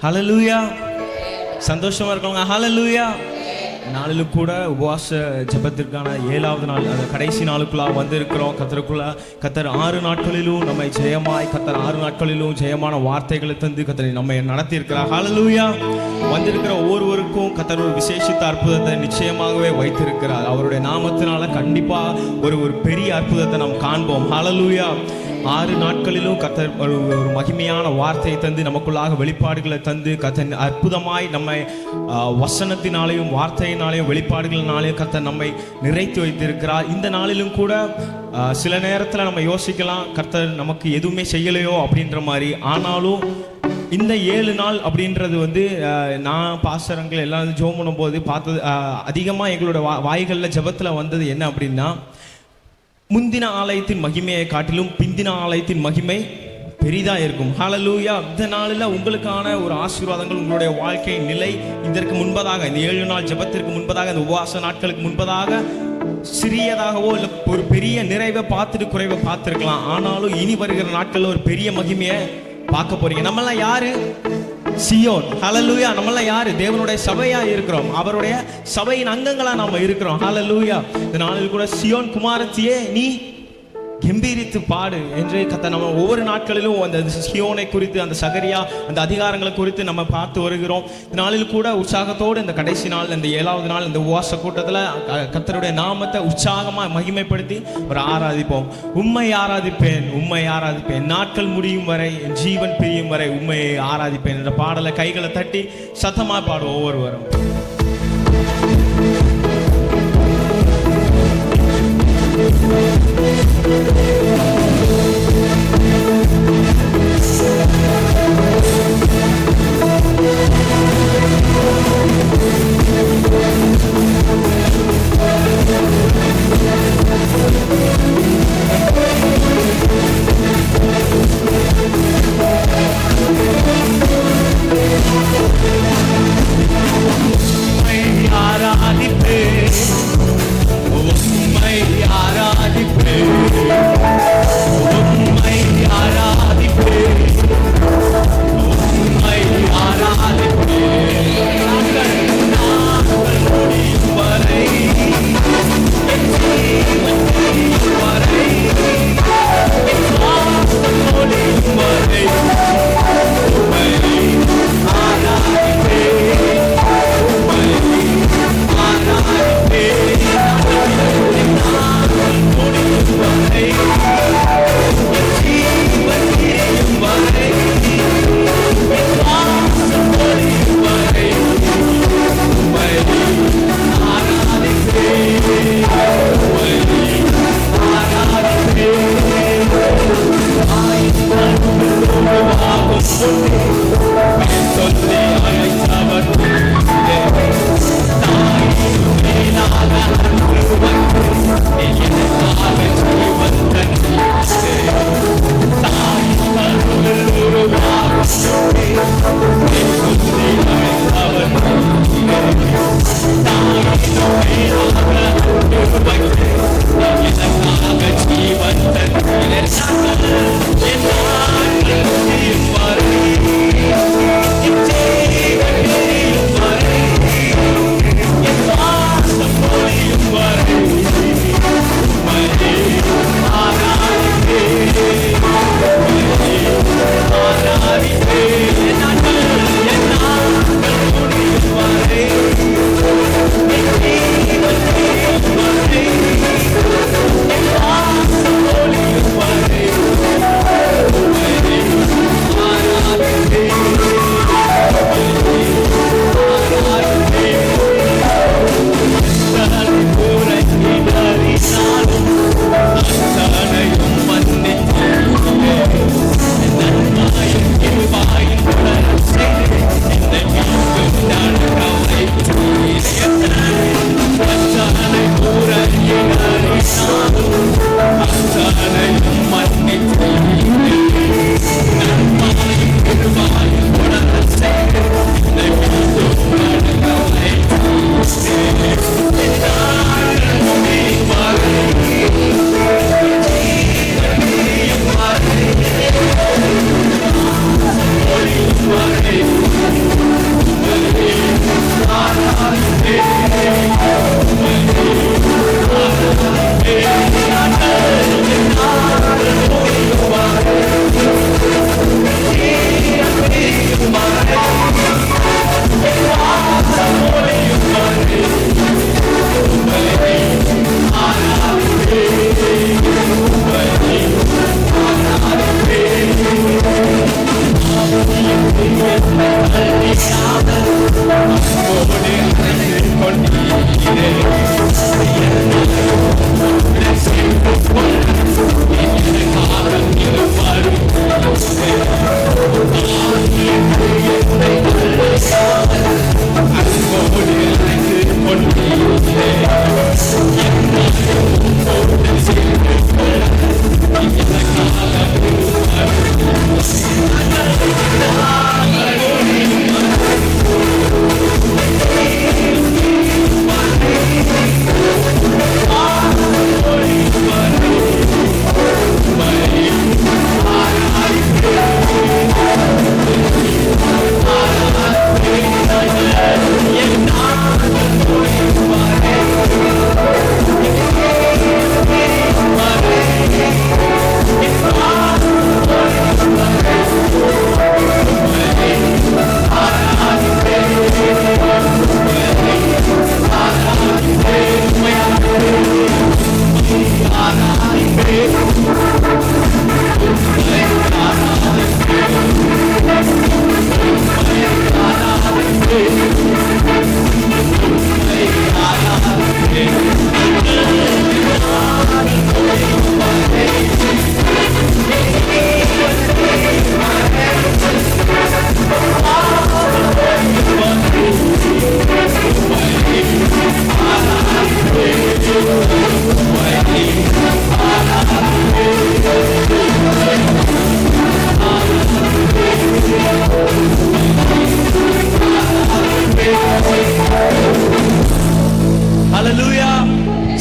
ஹல்லேலூயா. சந்தோஷமா இருக்கவங்க ஹல்லேலூயா. நாளிலும் கூட உபவாச ஜெபத்திற்கான 7வது நாள், அந்த கடைசி நாளுக்குள்ள வந்திருக்கிறோம். கத்தர் 6 நாட்களிலும் நம்மை ஜெயமாய், கத்தர் 6 நாட்களிலும் ஜெயமான வார்த்தைகளை தந்து கத்தர் நம்மை நடத்தி இருக்கிறார். ஹல்லேலூயா. வந்திருக்கிற ஒவ்வொருவருக்கும் கத்தர் ஒரு விசேஷித்த அற்புதத்தை நிச்சயமாகவே வைத்திருக்கிறார். அவருடைய நாமத்தினால கண்டிப்பா ஒரு பெரிய அற்புதத்தை நாம் காண்போம். ஹல்லேலூயா. 6 நாட்களிலும் கத்தர் ஒரு மகிமையான வார்த்தையை தந்து நமக்குள்ளாக வெளிப்பாடுகளை தந்து கத்தர் அற்புதமாய் நம்மை வசனத்தினாலேயும் வார்த்தையினாலேயும் வெளிப்பாடுகளினாலேயும் கத்தர் நம்மை நிறைத்து வைத்திருக்கிறார். இந்த நாளிலும் கூட சில நேரத்தில் நம்ம யோசிக்கலாம், கர்த்தர் நமக்கு எதுவுமே செய்யலையோ அப்படின்ற மாதிரி. ஆனாலும் இந்த 7 நாள் அப்படின்றது நான் பாஸ்டரங்கள் எல்லாம் ஜெபம் பண்ணும்போது பார்த்தது, அதிகமாக எங்களோட வாய்களில் ஜெபத்தில் வந்தது என்ன அப்படின்னா, முந்தின ஆலயத்தின் மகிமையை காட்டிலும் பிந்தின ஆலயத்தின் மகிமை பெரிதாக இருக்கும். ஹல்லேலூயா. இந்த நாளில் உங்களுக்கான ஒரு ஆசீர்வாதங்கள், உங்களுடைய வாழ்க்கை நிலை இதற்கு முன்பதாக, இந்த 7 நாள் ஜெபத்திற்கு முன்பதாக, இந்த உபவாச நாட்களுக்கு முன்பதாக சிறியதாகவோ இல்லை ஒரு பெரிய நிறைவை பார்த்துட்டு குறைவை பார்த்துருக்கலாம். ஆனாலும் இனி வருகிற நாட்களில் ஒரு பெரிய மகிமையை பார்க்க போறீங்க. நம்மளாம் யாரு? சியோன். ஹல்லேலூயா. நம்மளாம் யாரு? தேவனுடைய சபையா இருக்கிறோம். அவருடைய சபையின் அங்கங்களா நாம இருக்கிறோம். ஹல்லேலூயா. இந்த நாளில் கூட சியோன் குமாரத்தியே நீ கம்பீரித்து பாடு என்று கத்த நம்ம ஒவ்வொரு நாட்களிலும் அந்த சியோனை குறித்து, அந்த சகரியா, அந்த அதிகாரங்களை குறித்து நம்ம பார்த்து வருகிறோம். இந்த நாளில் கூட உற்சாகத்தோடு இந்த கடைசி நாள், இந்த 7வது நாள், இந்த உபவாச கூட்டத்தில் கர்த்தருடைய நாமத்தை உற்சாகமாக மகிமைப்படுத்தி ஒரு ஆராதிப்போம். உம்மை ஆராதிப்பேன், உம்மை ஆராதிப்பேன், நாட்கள் முடியும் வரை, என் ஜீவன் பிரியும் வரை உம்மையை ஆராதிப்பேன் என்ற பாடலை கைகளை தட்டி சத்தமாக பாடுவோம் ஒவ்வொருவரும்.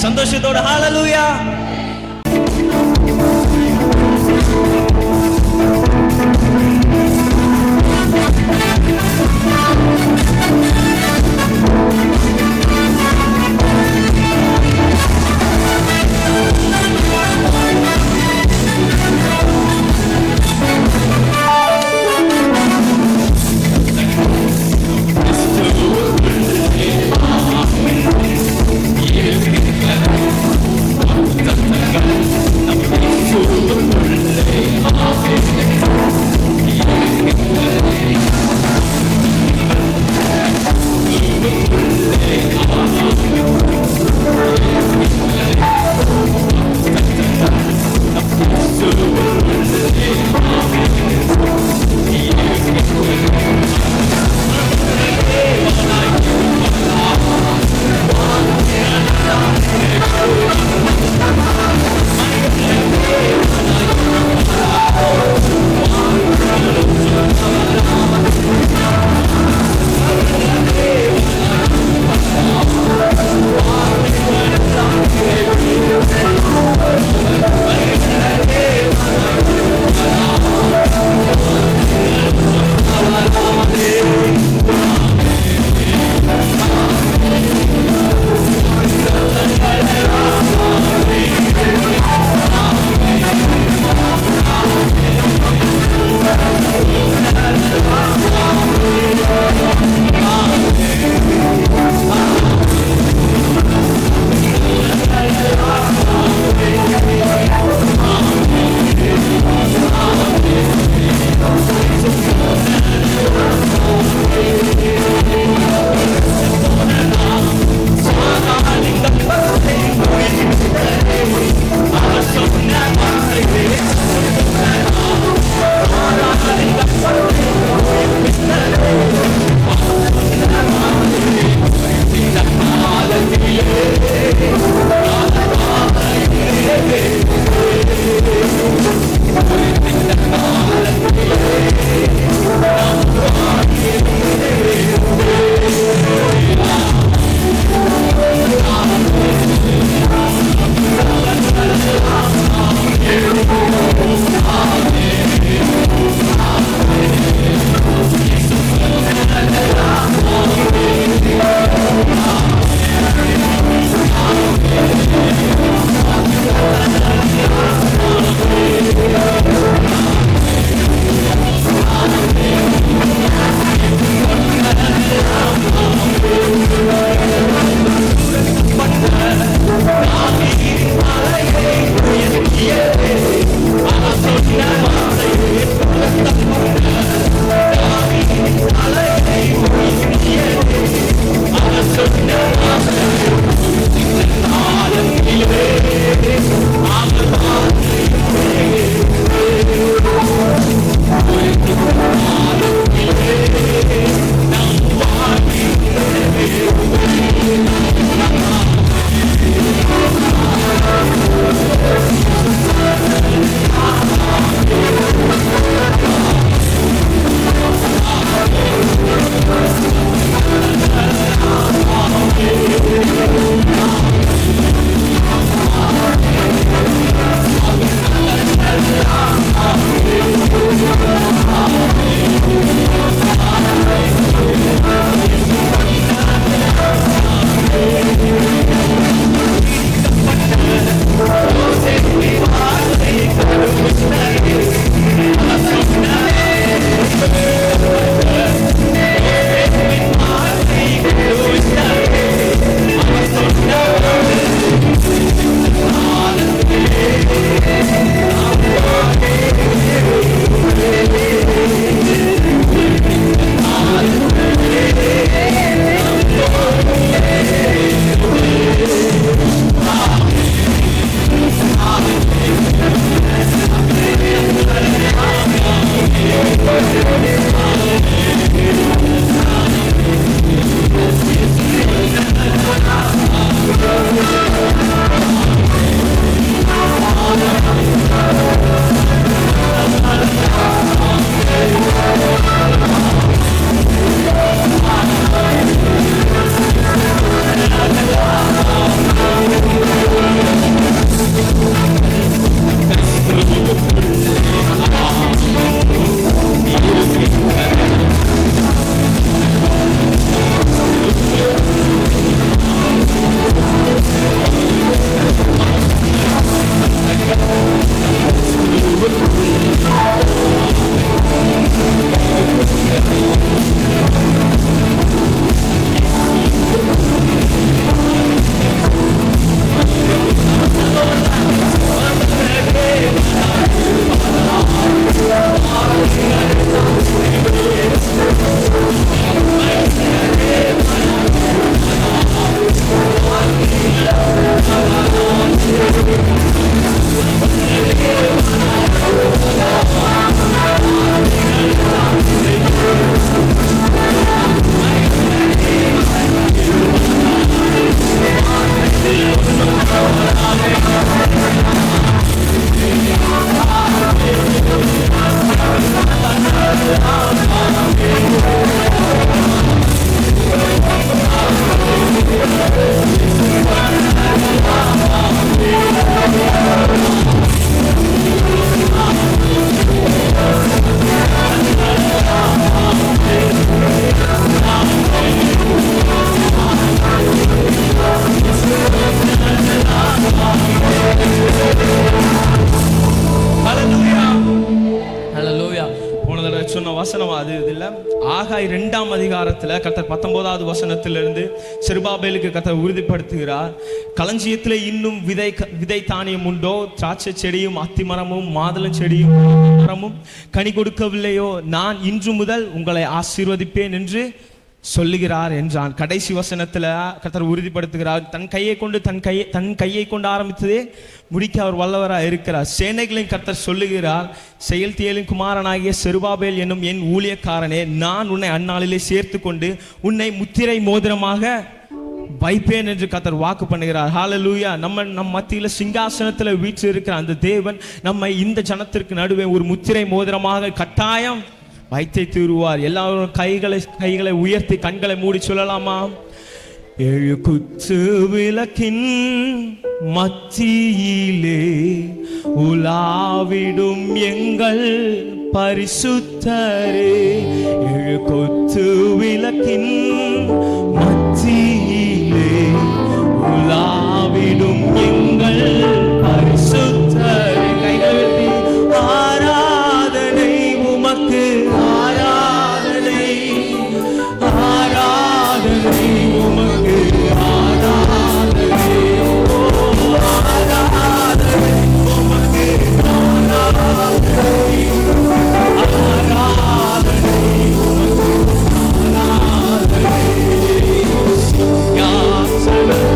சந்தோஷத்தோட ஹalleluya. Fool, ஆகாய் 2ஆம் அதிகாரத்தில் கர்த்தர் 19வது வசனத்திலிருந்து செருபாபேலுக்கு கர்த்தர் உறுதிப்படுத்துகிறார். களஞ்சியத்தில் இன்னும் விதை தானியம் உண்டோ? திராட்சை செடியும் அத்திமரமும் மாதுளம் செடியும் மரமும் கனி கொடுக்கவில்லையோ? நான் இன்று முதல் உங்களை ஆசீர்வதிப்பேன் என்று சொல்லுகிறார் என்றான். கடைசி வசனத்துல கர்த்தர் உறுதிப்படுத்துகிறார். தன் கையை கொண்டு ஆரம்பித்ததே முடிக்க அவர் வல்லவராக இருக்கிறார். சேனைகளின் கர்த்தர் சொல்லுகிறார், செயல்தியேலின் குமாரனாகிய செருபாபேல் என்னும் என் ஊழியக்காரனே, நான் உன்னை அந்நாளிலே சேர்த்து கொண்டு உன்னை முத்திரை மோதிரமாக வைப்பேன் என்று கர்த்தர் வாக்கு பண்ணுகிறார். ஹல்லேலூயா. நம் மத்தியில சிங்காசனத்துல வீற்று இருக்கிற அந்த தேவன் நம்மை இந்த ஜனத்திற்கு நடுவே ஒரு முத்திரை மோதிரமாக கட்டாயம் வைத்தை தீருவார். எல்லாரும் கைகளை உயர்த்தி கண்களை மூடி சொல்லலாமா? 7 குத்து விளக்கின் மத்தியிலே உலாவிடும் எங்கள் பரிசுத்தரே, 7 குத்து விளக்கின் மத்தியிலே உலாவிடும் எங்கள் பரிசுத்தரே. கைகளை உயர்த்தி ஆராதனை உமக்கு, ஆராதனை ஆராதனை உமக்கு, ஆராதனை ஆராதனை உமக்கு, ஆராதனை ஆராதனை உமக்கு, ஆராதனை யாசனம்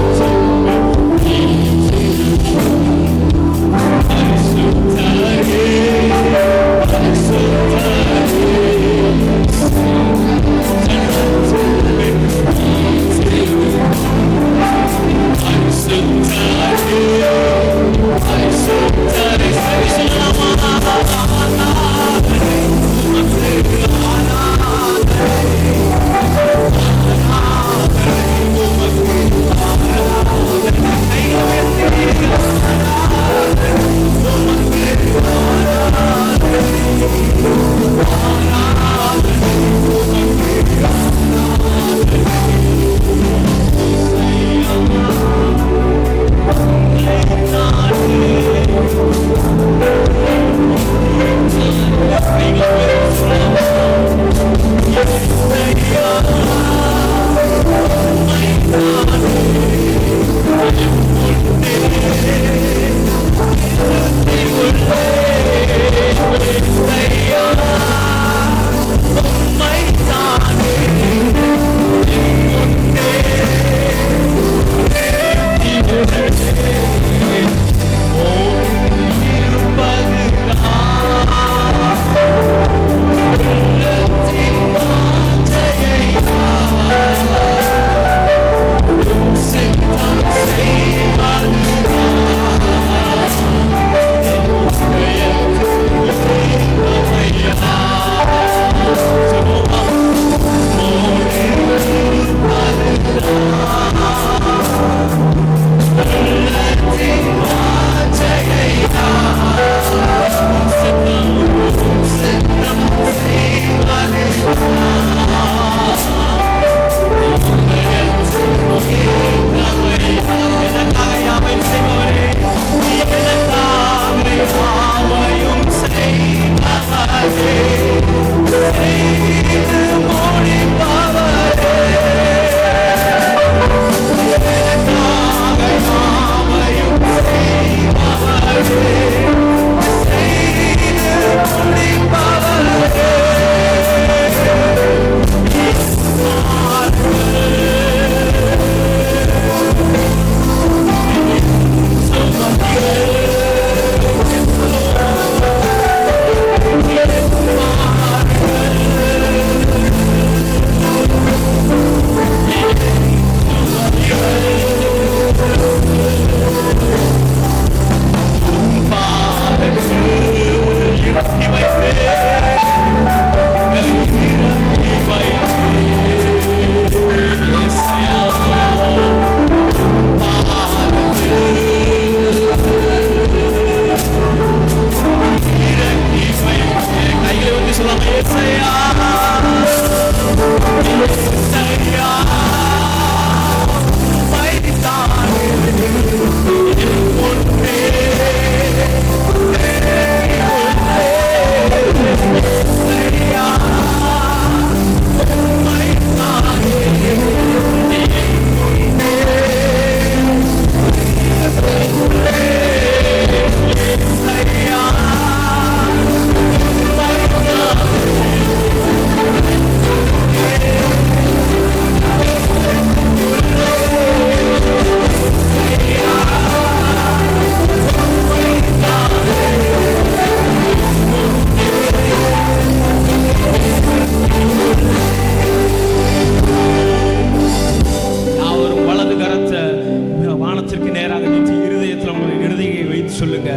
இருதயத்தில் உங்களுடைய இருதயை வைத்து சொல்லுங்க,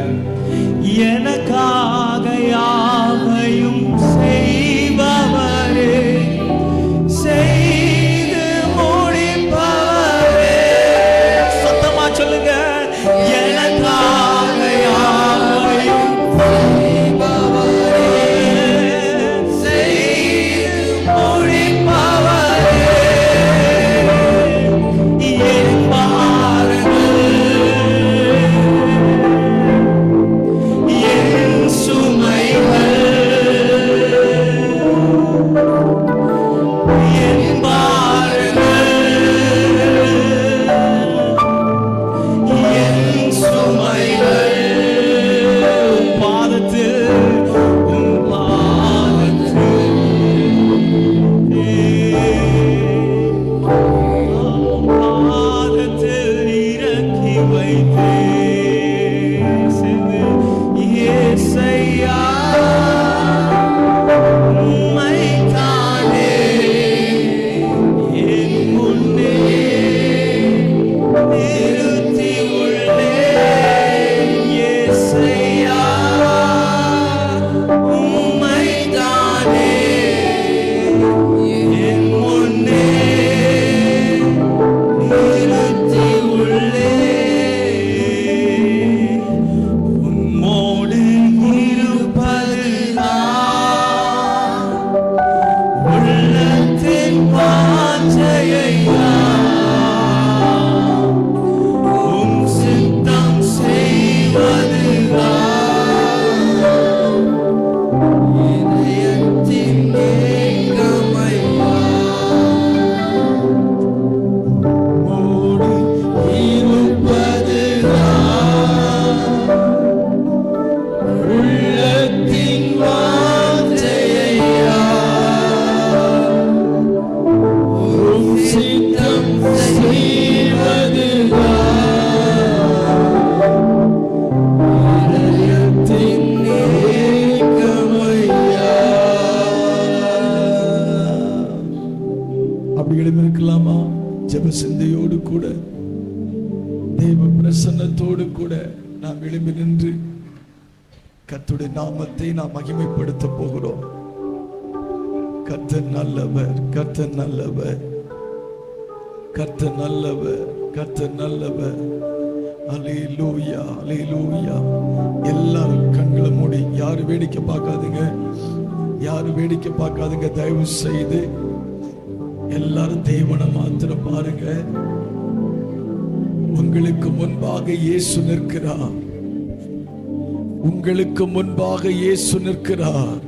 எனக்காக யாவையும் செய்பவரே, செய்து முடிப்பவரே. சத்தமா சொல்லுங்க, எனக்காக யாவையும் செய்பவரே, செய்து முடிப்பவரே. என் பாரங்கள், என் சுமைகள், என் பாரங்கள், என் சுமைகள் பாதத்தில், உன் பாதத்தில் பாதத்தில் இறக்கி வைத்தேன். சென்று இயேசையா உம்மைத்தானே என் முன்னே நிறுத்தி உள்ளேன். இயேசையா உம்மைத்தானே என் முன்னே நிறுத்தி உள்ளேன். உம்மோடு இருப்பதுதான் உள்ளத்தின் வாஞ்சையா, உம் சித்தம் செய்வதுதான் இதயத்தின் ஏக்கமையா. உம்மோடு இருப்பதுதான் உள்ளத்தின் வாஞ்சையா, உம் சித்தம் செய்வதுதான் இதயத்தின் ஏக்கமையா. அப்படி எழுந்திருக்கலாமா? ஜெப சிந்தையோடு கூட, தேவ பிரசன்னத்தோடு கூட நாம் எழும்பி நின்று கர்த்தருடைய நாமத்தை நாம் மகிமைப்படுத்த போகிறோம். கர்த்தர் நல்லவர், கர்த்தர் நல்லவர், கர்த்தர் நல்லவர், கர்த்தர் நல்லவர். அல்லேலூயா, அல்லேலூயா. எல்லாரும் கண்களை மூடி, யாரும் வேடிக்கை பார்க்காதீங்க, யாரும் வேடிக்கை பார்க்காதீங்க. தயவு செய்து எல்லாரும் தேவனை மாத்திரம் பாருங்க. உங்களுக்கு முன்பாக இயேசு நிற்கிறார், உங்களுக்கு முன்பாக இயேசு நிற்கிறார்.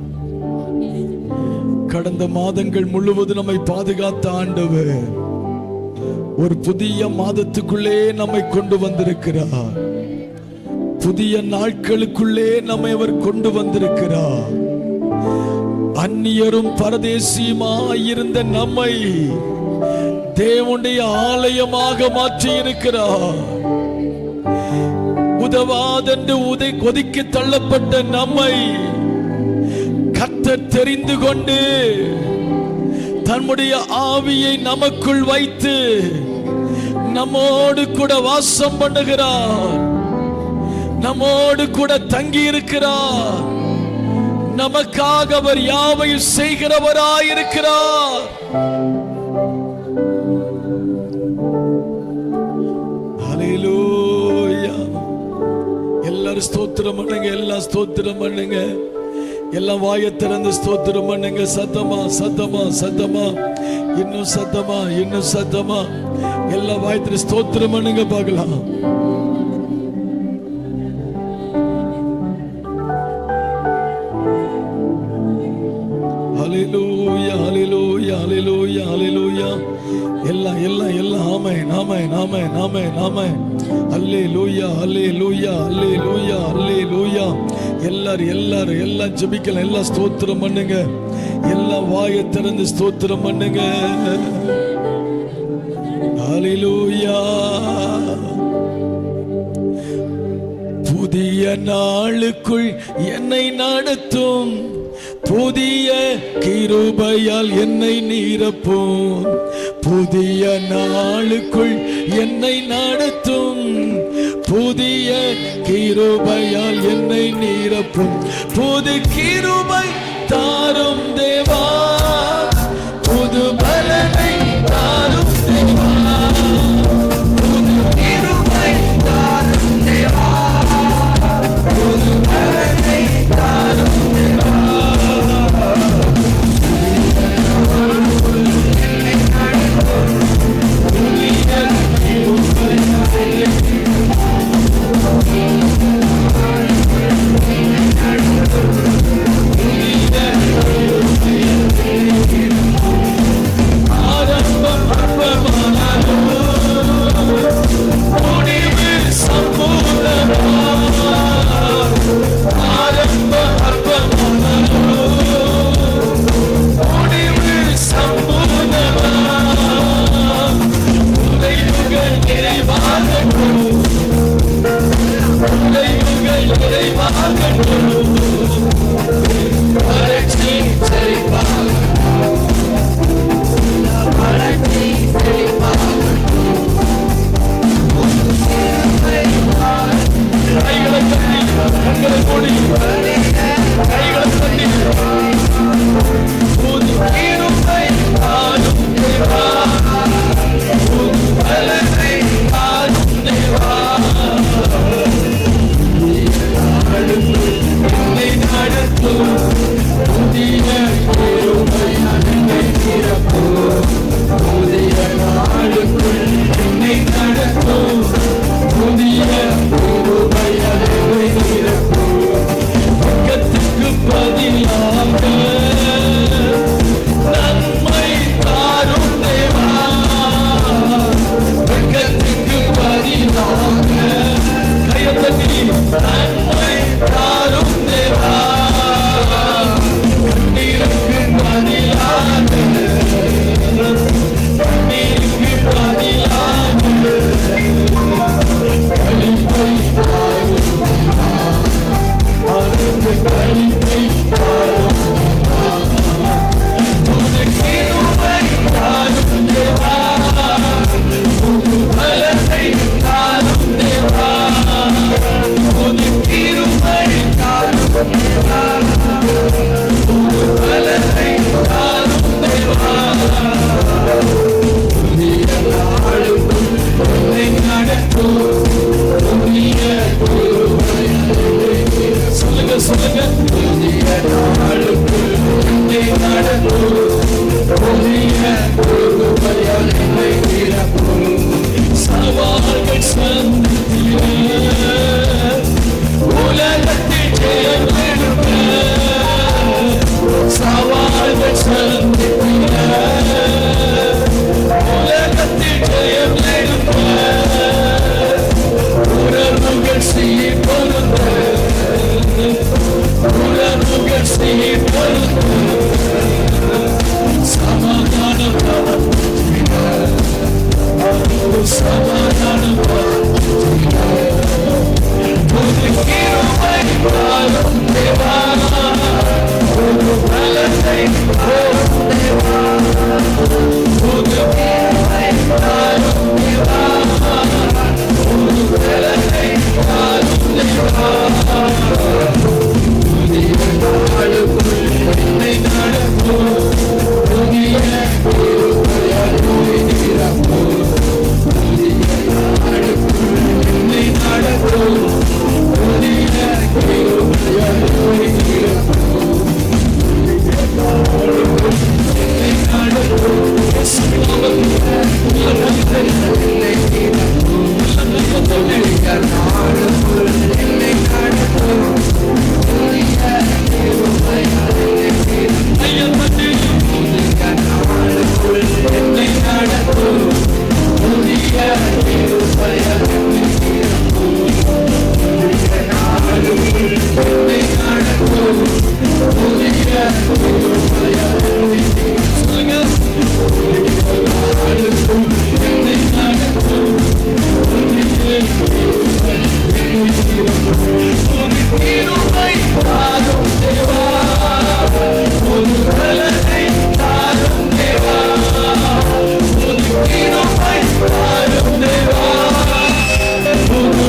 கடந்த மாதங்கள் முழுவதும் நம்மை பாதுகாத்த ஆண்டவர் ஒரு புதிய மாதத்துக்குள்ளே நம்மை கொண்டு வந்திருக்கிறார். புதிய நாட்களுக்குள்ளே நம்மை அவர் கொண்டு வந்திருக்கிறார். அந்நியரும் பரதேசியுமாய் இருந்த நம்மை தேவனுடைய ஆலயமாக மாற்றி இருக்கிறார். உதவாதென்று ஒதுக்கி தள்ளப்பட்ட நம்மை கர்த்தர் தெரிந்து கொண்டு தன்னுடைய ஆவியை நமக்குள் வைத்து நம்மோடு கூட வாசம் பண்ணுகிறார், நம்மோடு கூட தங்கி இருக்கிறார். நமக்காக அவர் யாவையும் செய்கிறவராயிருக்கிறார். ஹல்லேலூயா. எல்லாரும் ஸ்தோத்திரம் பண்ணுங்க, எல்லாம் ஸ்தோத்திரம் பண்ணுங்க, எல்லாம் வாயை திறந்து ஸ்தோத்திரம் பண்ணுங்க. சத்தமா சத்தமா சத்தமா, இன்னும் சத்தமா இன்னும் சத்தமா, எல்லாம் வாயத்திர ஸ்தோத்திரம் பண்ணுங்க பார்க்கலாம். ஹல்லேலூயா, ஹல்லேலூயா, ஹல்லேலூயா, ஹல்லேலூயா. எல்லாம் எல்லாம் எல்லாம் ஆமென், ஆமென், ஆமென், ஆமென், ஆமென். ஹல்லேலூயா, ஹல்லேலூயா, ஹல்லேலூயா, ஹல்லேலூயா. எல்லாரும் எல்லாரும் எல்லாம் ஜெபிக்கலாம், எல்லாம் ஸ்தோத்திரம் பண்ணுங்க, எல்லாம் வாயை திறந்து ஸ்தோத்திரம் பண்ணுங்க. ஹல்லேலூயா. புதிய நாளுக்குள் என்னை நடத்தும், புதிய கிருபையால் என்னை நிரப்பும். புதிய நாளுக்குள் என்னை நடத்தும், புதிய கிருபையால் என்னை நிரப்பும். புது கிருபை தாரும் தேவா, புது பலனை தாரும் தேவா, புது கிருபை தாரும் தேவா, புது பலனை தாரும் தேவா.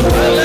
Hallelujah.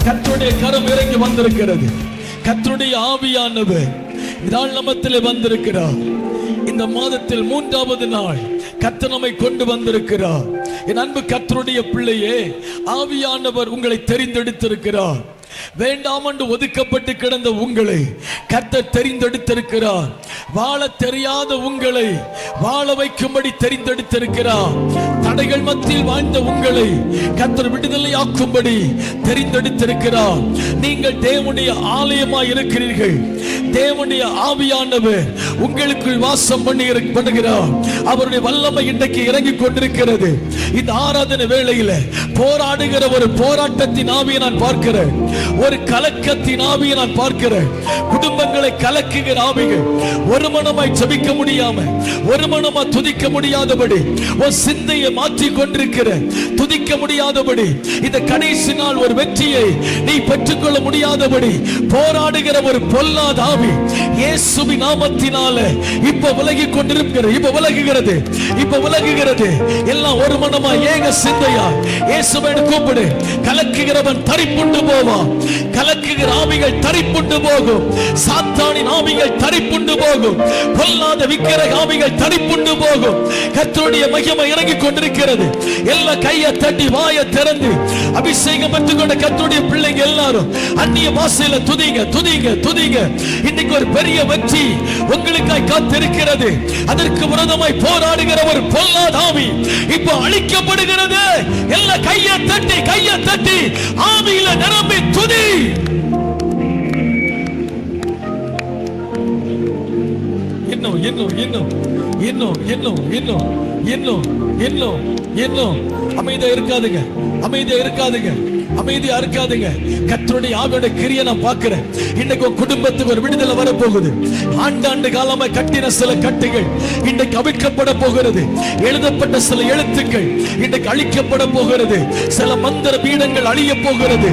கர்த்தருடைய கரம் இறங்கி வந்திருக்கிறது. கர்த்தருடைய ஆவியானவர் இதால் நம்மத்திலே வந்திருக்கிறார். இந்த மாதத்தில் 3வது நாள் கர்த்தர் நம்மை கொண்டு வந்திருக்கிறார். என் அன்பு கர்த்தருடைய பிள்ளையே, ஆவியானவர் உங்களை தெரிந்தெடுத்திருக்கிறார். வேண்டாம் என்று ஒதுக்கப்பட்டு கிடந்த உங்களை கர்த்தர் தெரிந்தெடுத்திருக்கிறார். வாழ தெரியாத உங்களை வாழ வைக்கும்படி தெரிந்தெடுத்திருக்கிறார். தடைகள் மத்தியில் வாழ்ந்த உங்களை கர்த்தர் விடுதலையாக்கும்படி தெரிந்தெடுத்திருக்கிறார். நீங்கள் தேவனுடைய ஆலயமாய் இருக்கிறீர்கள். தேவனுடைய ஆவியானவர் உங்களுக்குள் வாசம் பண்ணுகிறார். அவருடைய வல்லமை இன்றைக்கு இறங்கி கொண்டிருக்கிறது. இந்த ஆராதனை வேளையில் போராடுகிற ஒரு போராட்டத்தின் ஆவியை நான் பார்க்கிறேன். ஒரு கலக்கத்தின் ஆவியை நான் பார்க்கிறேன். குடும்பங்களை கலக்குகிற ஆவிகள் ஒரு மனமாய் ஜெபிக்க முடியாம, ஒரு மனமா துதிக்க முடியாதபடி, ஒரு சிந்தையை மாற்றி கொண்டிருக்கிற, துதிக்க முடியாதபடி, இந்த கடைசி நாள் ஒரு வெற்றியை நீ பெற்றுக்கொள்ள முடியாதபடி போராடுகிற ஒரு பொல்லாத ஆவி இயேசுவின் நாமத்தினால இப்ப விலகி கொண்டிருக்கிறது. இப்ப விலகுகிறது, இப்ப விலகுகிறது. எல்லாம் ஒரு மனமா ஏக சிந்தையா இயேசுவை கூப்பிடு. கலக்குகிறவன் தரிப்புண்டு போவான். கலக்குகிற ஆவிகள் தரிப்புண்டு போகும். சாத்தானின் ஆவிகள் தரிப்புண்டு போகும். பொல்லாத விக்கிரக ஆவிகள் தரிப்புண்டு போகும். கர்த்தருடைய மகிமை இறங்கி கொண்டிருக்கிறது. எல்லா கையை தட்டி வாயை திறந்து அபிஷேகம் பெற்றுக்கொண்ட கர்த்தருடைய பிள்ளைங்க எல்லாரும் அந்நிய பாஷையில துதிங்க, துதிங்க, துதிங்க. இன்னைக்கு ஒரு பெரிய வெற்றி உங்களுக்காய் காத்திருக்கிறது. அதற்கு விரோதமாய் போராடுகிற ஒரு பொல்லாத ஆவி இப்ப அழிக்கப்படுகிறது. எல்லா கையை தட்டி, கையை தட்டி ஆவியில நிரம்பி துதி. இன்னும் இன்னும் இன்னும் இன்னும் இன்னும் இன்னும் இன்னும் இன்னும் இன்னும் அமைதியா இருக்காதுங்க, அமைதியா இருக்காதுங்க. அமைதியா இருக்காதுங்க. கர்த்தருடைய ஆவியோட கிரியை நான் பார்க்கிறேன். இன்னைக்கு உன் குடும்பத்துக்கு ஒரு விடுதலை வரப்போகுது. ஆண்டாண்டு காலமா கட்டின சில கட்டுகள் இன்னைக்கு அவிழ்க்கப்பட போகிறது. எழுதப்பட்ட சில எழுத்துக்கள் இன்னைக்கு அழிக்கப்பட போகிறது. சில மந்திர பீடங்கள் அழிய போகிறது.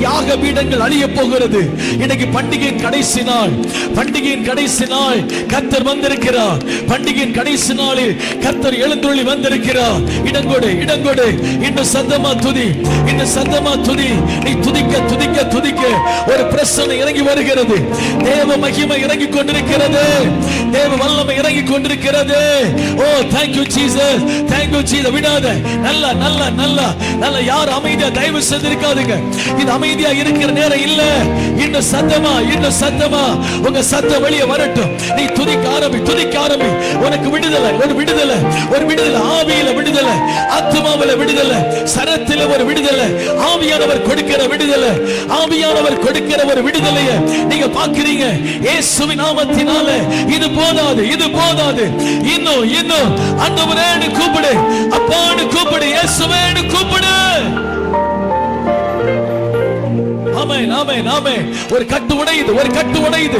யாக பீடங்கள் அழிய போகிறது. இன்னைக்கு பண்டிகையின் கடைசி நாள். பண்டிகையின் கடைசி நாள் கர்த்தர் வந்திருக்கிறார். பண்டிகையின் கடைசி நாளில் கர்த்தர் எழுந்தருளி வந்திருக்கிறார். இடங்கொடு, இடங்கொடு. இன்னும் சத்தமா துதி, இன்னும் சத்தமா துதி. நீ துதிக்க துதிக்க துதிக்க ஒரு பிரசன்னம் இறங்கி வருகிறது. தேவ மகிமை இறங்கி கொண்டிருக்கிறது. தேவ வல்லமை இறங்கி கொண்டிருக்கிறது. ஓ thank you Jesus, thank you Jesus. விடாத, நல்ல நல்ல நல்ல நல்ல. யார் அமைதியா தயவு செய்து இருக்காதுங்க. இது அமைதியா இருக்கிற நேரம் இல்ல. இன்னும் சத்தமா, இன்னும் சத்தமா உங்க சத்தம் வெளியே வரட்டும். நீ துதிக்க ஆரம்பி, துதிக்க ஆரம்பி. உனக்கு விடுதலை, ஒரு விடுதலை, ஒரு விடுதலை. ஆவியில விடுதலை, ஆத்துமாவில விடுதலை, சரத்தில ஒரு விடுதலை. ஆவியானவர் கொடுக்கிற விடுதலை, ஆவியானவர் கொடுக்கிற ஒரு விடுதலையை நீங்க பார்க்கிறீங்க. இயேசுவின் நாமத்தினால இது போதாது, இது போதாது. இன்னும் இன்னும் ஆண்டவரேன்னு கூப்பிடு, அப்பான்னு கூப்பிடு, இயேசுவேன்னு கூப்பிடு. ஆமென், ஆமென், ஆமென். ஒரு கட்டு உடையுது, ஒரு கட்டு உடையுது,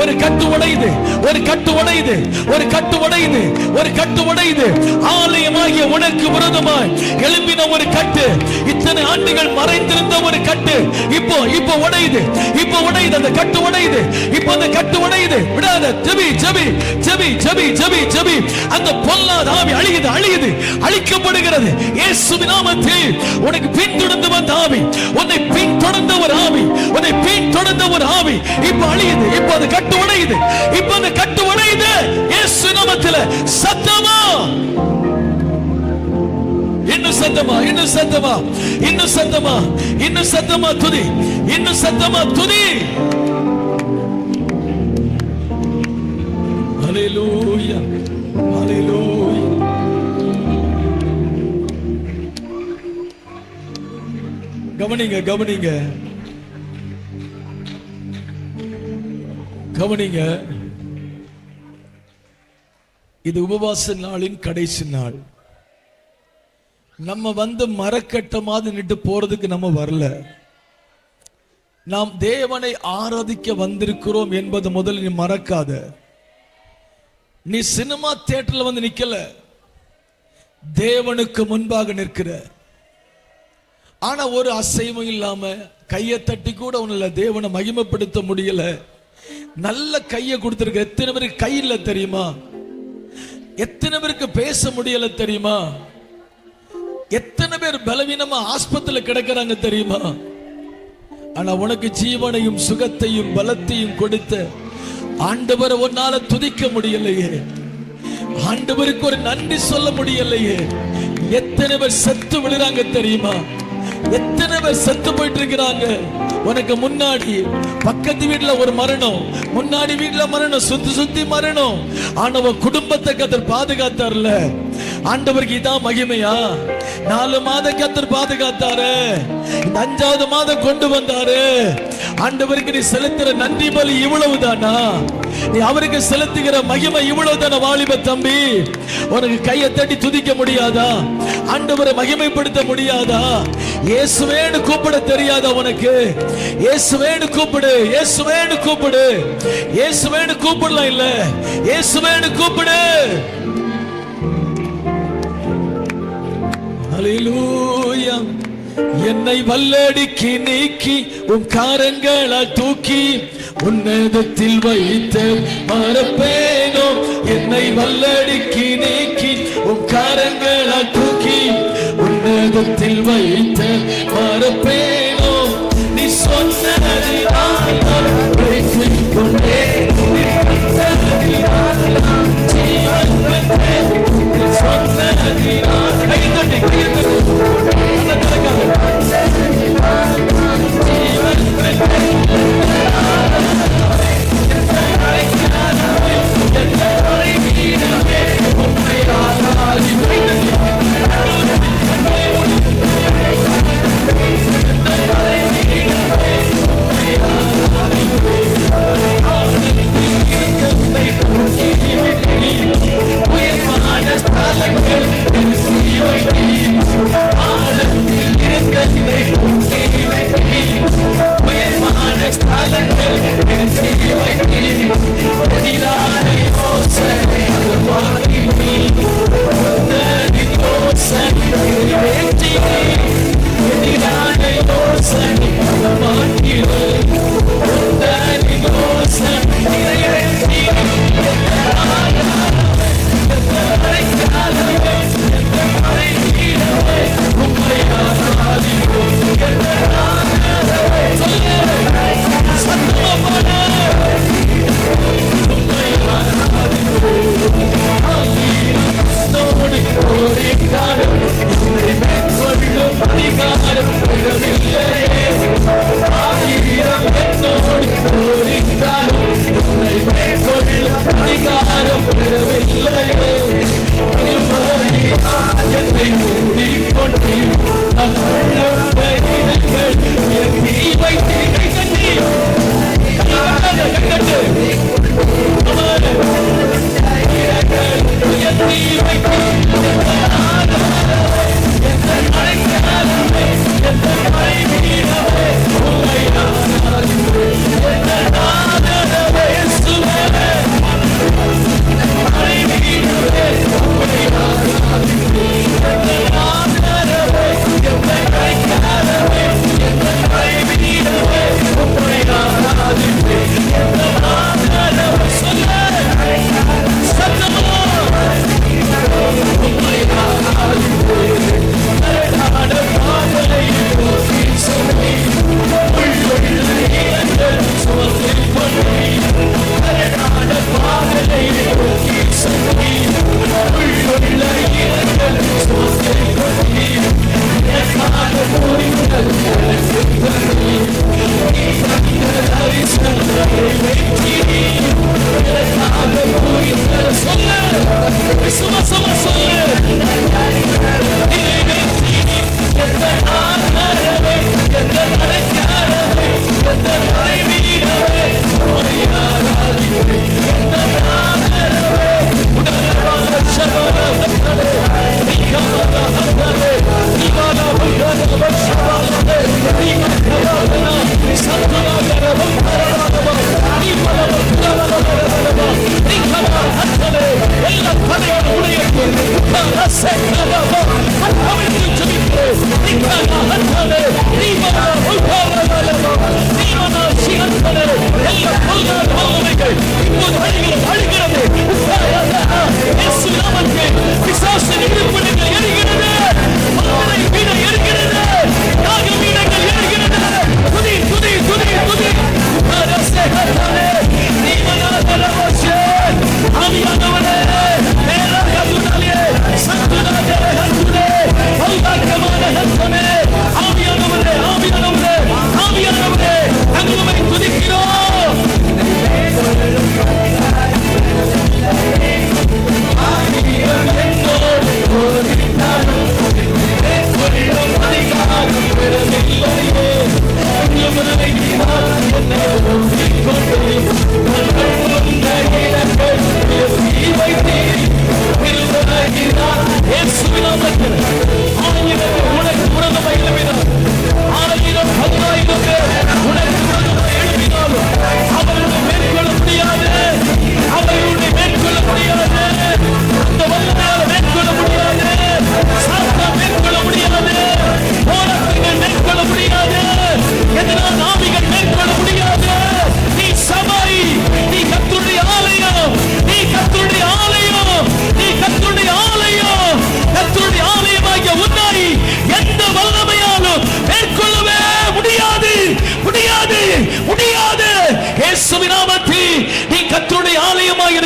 ஒரு கட்டு உடையுது, ஒரு கட்டு உடையுது, ஒரு கட்டு உடையுது, ஒரு கட்டு உடையுது. ஆலயமாகிய உனக்கு விரோதமாய் எழும்பின ஒரு கட்டு, இத்தனை ஆண்டுகள் மறைந்திருந்த ஒரு கட்டு இப்போ இப்போ உடையுது, இப்போ உடையுது. அந்த கட்டு உடையுது, இப்போ அந்த கட்டு உடையுது. விடாத, ஜெபி ஜெபி ஜெபி ஜெபி ஜெபி ஜெபி. அந்த பொல்லாத ஆவி அழியுது, அழியுது, அழிக்கப்படுகிறது. இயேசுவின் நாமத்தில் உனக்கு பின்தொடர்ந்து வந்த ஆவி, உன்னை பின்தொடர்ந்த ஒரு ஆவி, உன்னை பின்தொடர்ந்த ஒரு ஆவி இப்ப அழியுது. இப்ப அது கட்டு உடையுது, இப்ப அந்த கட்டு உடையுது. இயேசு நாமத்திலே சத்தமா, இன்னும் சத்தமா, இன்னும் சத்தமா, இன்னும் சத்தமா, இன்னும் சத்தமா துதி, இன்னும் சத்தமா துதி. ஹல்லேலூயா, ஹல்லேலூயா. கவனிங்க, கவனிங்க, கவனிங்க. இது உபவாச நாளின் கடைசி நாள். நம்ம வந்து மரக்கட்டமாவது நின்று போறதுக்கு நம்ம வரல. நாம் தேவனை ஆராதிக்க வந்திருக்கிறோம் என்பது முதல் நீ மறக்காத. நீ சினிமா தியேட்டர்ல வந்து நிக்கல, தேவனுக்கு முன்பாக நிற்கிற. ஆனா ஒரு அசைவும் இல்லாம கையை தட்டி கூட உன்னால தேவனை மகிமைப்படுத்த முடியல. நல்ல கையை கொடுத்திருக்க. எத்தனை பேருக்கு கை இல்ல தெரியுமா? எத்தனை பேருக்கு பேச முடியல தெரியுமா? எத்தனை பேர் பலவீனமா ஆஸ்பத்திரியில கிடக்கிறாங்க தெரியுமா? ஆனா உனக்கு ஜீவனையும் சுகத்தையும் பலத்தையும் கொடுத்த ஆண்டவரை உன்னால துதிக்க முடியலையே. ஆண்டவருக்கு ஒரு நன்றி சொல்ல முடியலையே. எத்தனை பேர் செத்து விழுறாங்க தெரியுமா? எத்தனை பேர் செத்து போயிட்டு இருக்கிறாங்க. உனக்கு முன்னாடி பக்கத்து வீட்டுல ஒரு மரணம், முன்னாடி வீட்டுல மரணம், சுத்தி சுத்தி மரணம். ஆண்டவர் குடும்பத்தை கர்த்தர் பாதுகாத்தார்ல. ஆண்டவருக்கு இதான் மகிமையா? 4 மாதம் கர்த்தர் பாதுகாத்தாரு, 5வது மாதம் கொண்டு வந்தாரு. ஆண்டவருக்கு நீ செலுத்துற நன்றி பலி இவ்வளவுதானா? நீ அவருக்கு செலுத்துகிற மகிமை இவ்வளவுதான? வாலிப தம்பி, உனக்கு கையை தட்டி துதிக்க முடியாதா? ஆண்டவரை மகிமைப்படுத்த முடியாதா? இயேசுவேன்னு கூப்பிட தெரியாதா உனக்கு? இயேசுவேன்னு கூப்பிடு, இயேசுவேன்னு கூப்பிடு, இயேசுவேன்னு கூப்பிடலாம் இல்ல, இயேசுவேன்னு கூப்பிடு. ஹல்லேலூயா. என்னை வல்லடிக்கு நீக்கி உன் காரங்களால் தூக்கி உன்னதத்தில் வைத்த மறப்பேனோ. என்னை வல்லடிக்கு நீக்கி உன் காரங்களால் தூக்கி உன்னதத்தில் வைத்த மறப்பேனோ. நீ சொன்னதினால் உழைத்துக் கொண்டே, ஜீவன் பெற்றேன். சொன்னதினால் கைதட்டி கைதட்டி ஜீவன் பெற்றேன்.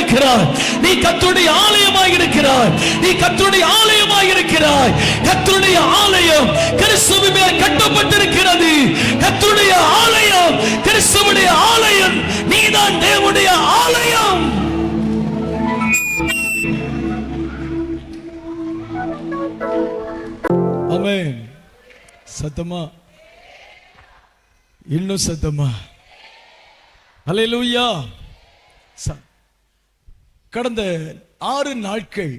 இருக்கிறாய். நீ கர்த்தருடைய ஆலயமாய் இருக்கிறாய். நீ கர்த்தருடைய ஆலயமாய் இருக்கிறாய். கர்த்தருடைய ஆலயம் கிறிஸ்துவின் மேல் கட்டப்பட்டிருக்கிறது. கர்த்தருடைய ஆலயம் கிறிஸ்துவுடைய ஆலயம். நீதான் தேவனுடைய ஆலயம். ஆமென். சத்தமா, இன்னும் சத்தமா. அல்லேலூயா. கடந்த 6 நாட்கள்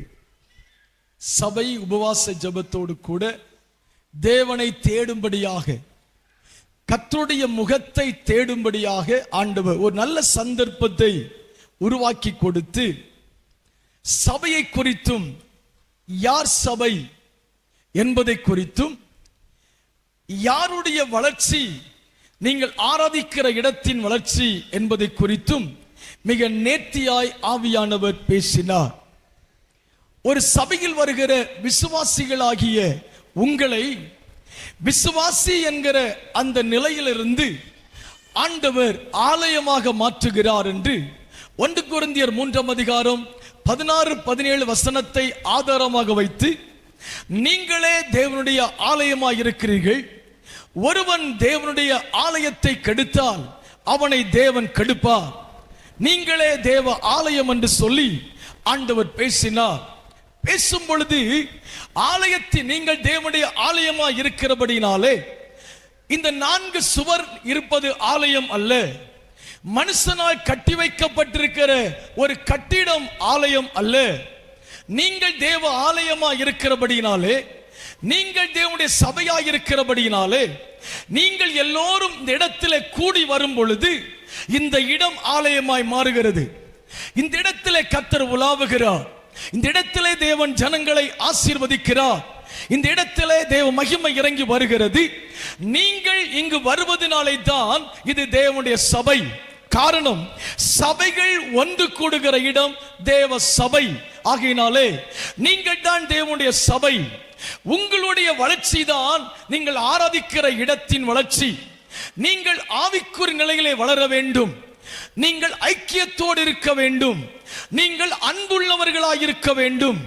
சபை உபவாச ஜெபத்தோடு கூட தேவனை தேடும்படியாக, கர்த்தருடைய முகத்தை தேடும்படியாக ஆண்டவர் ஒரு நல்ல சந்தர்ப்பத்தை உருவாக்கி கொடுத்து, சபையை குறித்தும் யார் சபை என்பதை குறித்தும், யாருடைய வளர்ச்சி நீங்கள் ஆராதிக்கிற இடத்தின் வளர்ச்சி என்பதை குறித்தும் மிக நேர்த்தியாய் ஆவியானவர் பேசினார். ஒரு சபையில் வருகிற விசுவாசிகளாகிய உங்களை விசுவாசி என்கிற அந்த நிலையிலிருந்து ஆண்டவர் ஆலயமாக மாற்றுகிறார் என்று 1 கொரிந்தியர் 3:16-17 வசனத்தை ஆதாரமாக வைத்து, நீங்களே தேவனுடைய ஆலயமாக இருக்கிறீர்கள், ஒருவன் தேவனுடைய ஆலயத்தை கெடுத்தால் அவனை தேவன் கெடுப்பார், நீங்களே தேவ ஆலயம் என்று சொல்லி ஆண்டவர் பேசினார். பேசும் பொழுது ஆலயத்தில் நீங்கள் தேவனுடைய ஆலயமாக இருக்கிறபடினாலே இந்த 4 சுவர் இருப்பது ஆலயம் அல்ல, மனுஷனால் கட்டி வைக்கப்பட்டிருக்கிற ஒரு கட்டிடம் ஆலயம் அல்ல. நீங்கள் தேவ ஆலயமாக இருக்கிறபடினாலே, நீங்கள் தேவனுடைய சபையாக இருக்கிறபடினாலே, நீங்கள் எல்லோரும் இந்த இடத்திலே கூடி வரும் பொழுது இந்த இடம் ஆலயமாய் மாறுகிறது. இந்த இடத்திலே கர்த்தர் உலாவுகிறார். இந்த இடத்திலே தேவன் ஜனங்களை ஆசீர்வதிக்கிறார். இந்த இடத்திலே தேவ மகிமை இறங்கி வருகிறது. நீங்கள் இங்கு வருவதனாலே தான் இது தேவனுடைய சபை. காரணம், சபைகள் ஒன்று கூடுகிற இடம் தேவ சபை ஆகையினாலே நீங்கள் தான் தேவனுடைய சபை. உங்களுடைய வளர்ச்சி தான் நீங்கள் ஆராதிக்கிற இடத்தின் வளர்ச்சி. நீங்கள் ஆவிக்குரிய நிலையிலே வளர வேண்டும். நீங்கள் ஐக்கியத்தோடு இருக்க வேண்டும். நீங்கள் அன்புள்ளவர்களாய் இருக்க வேண்டும்.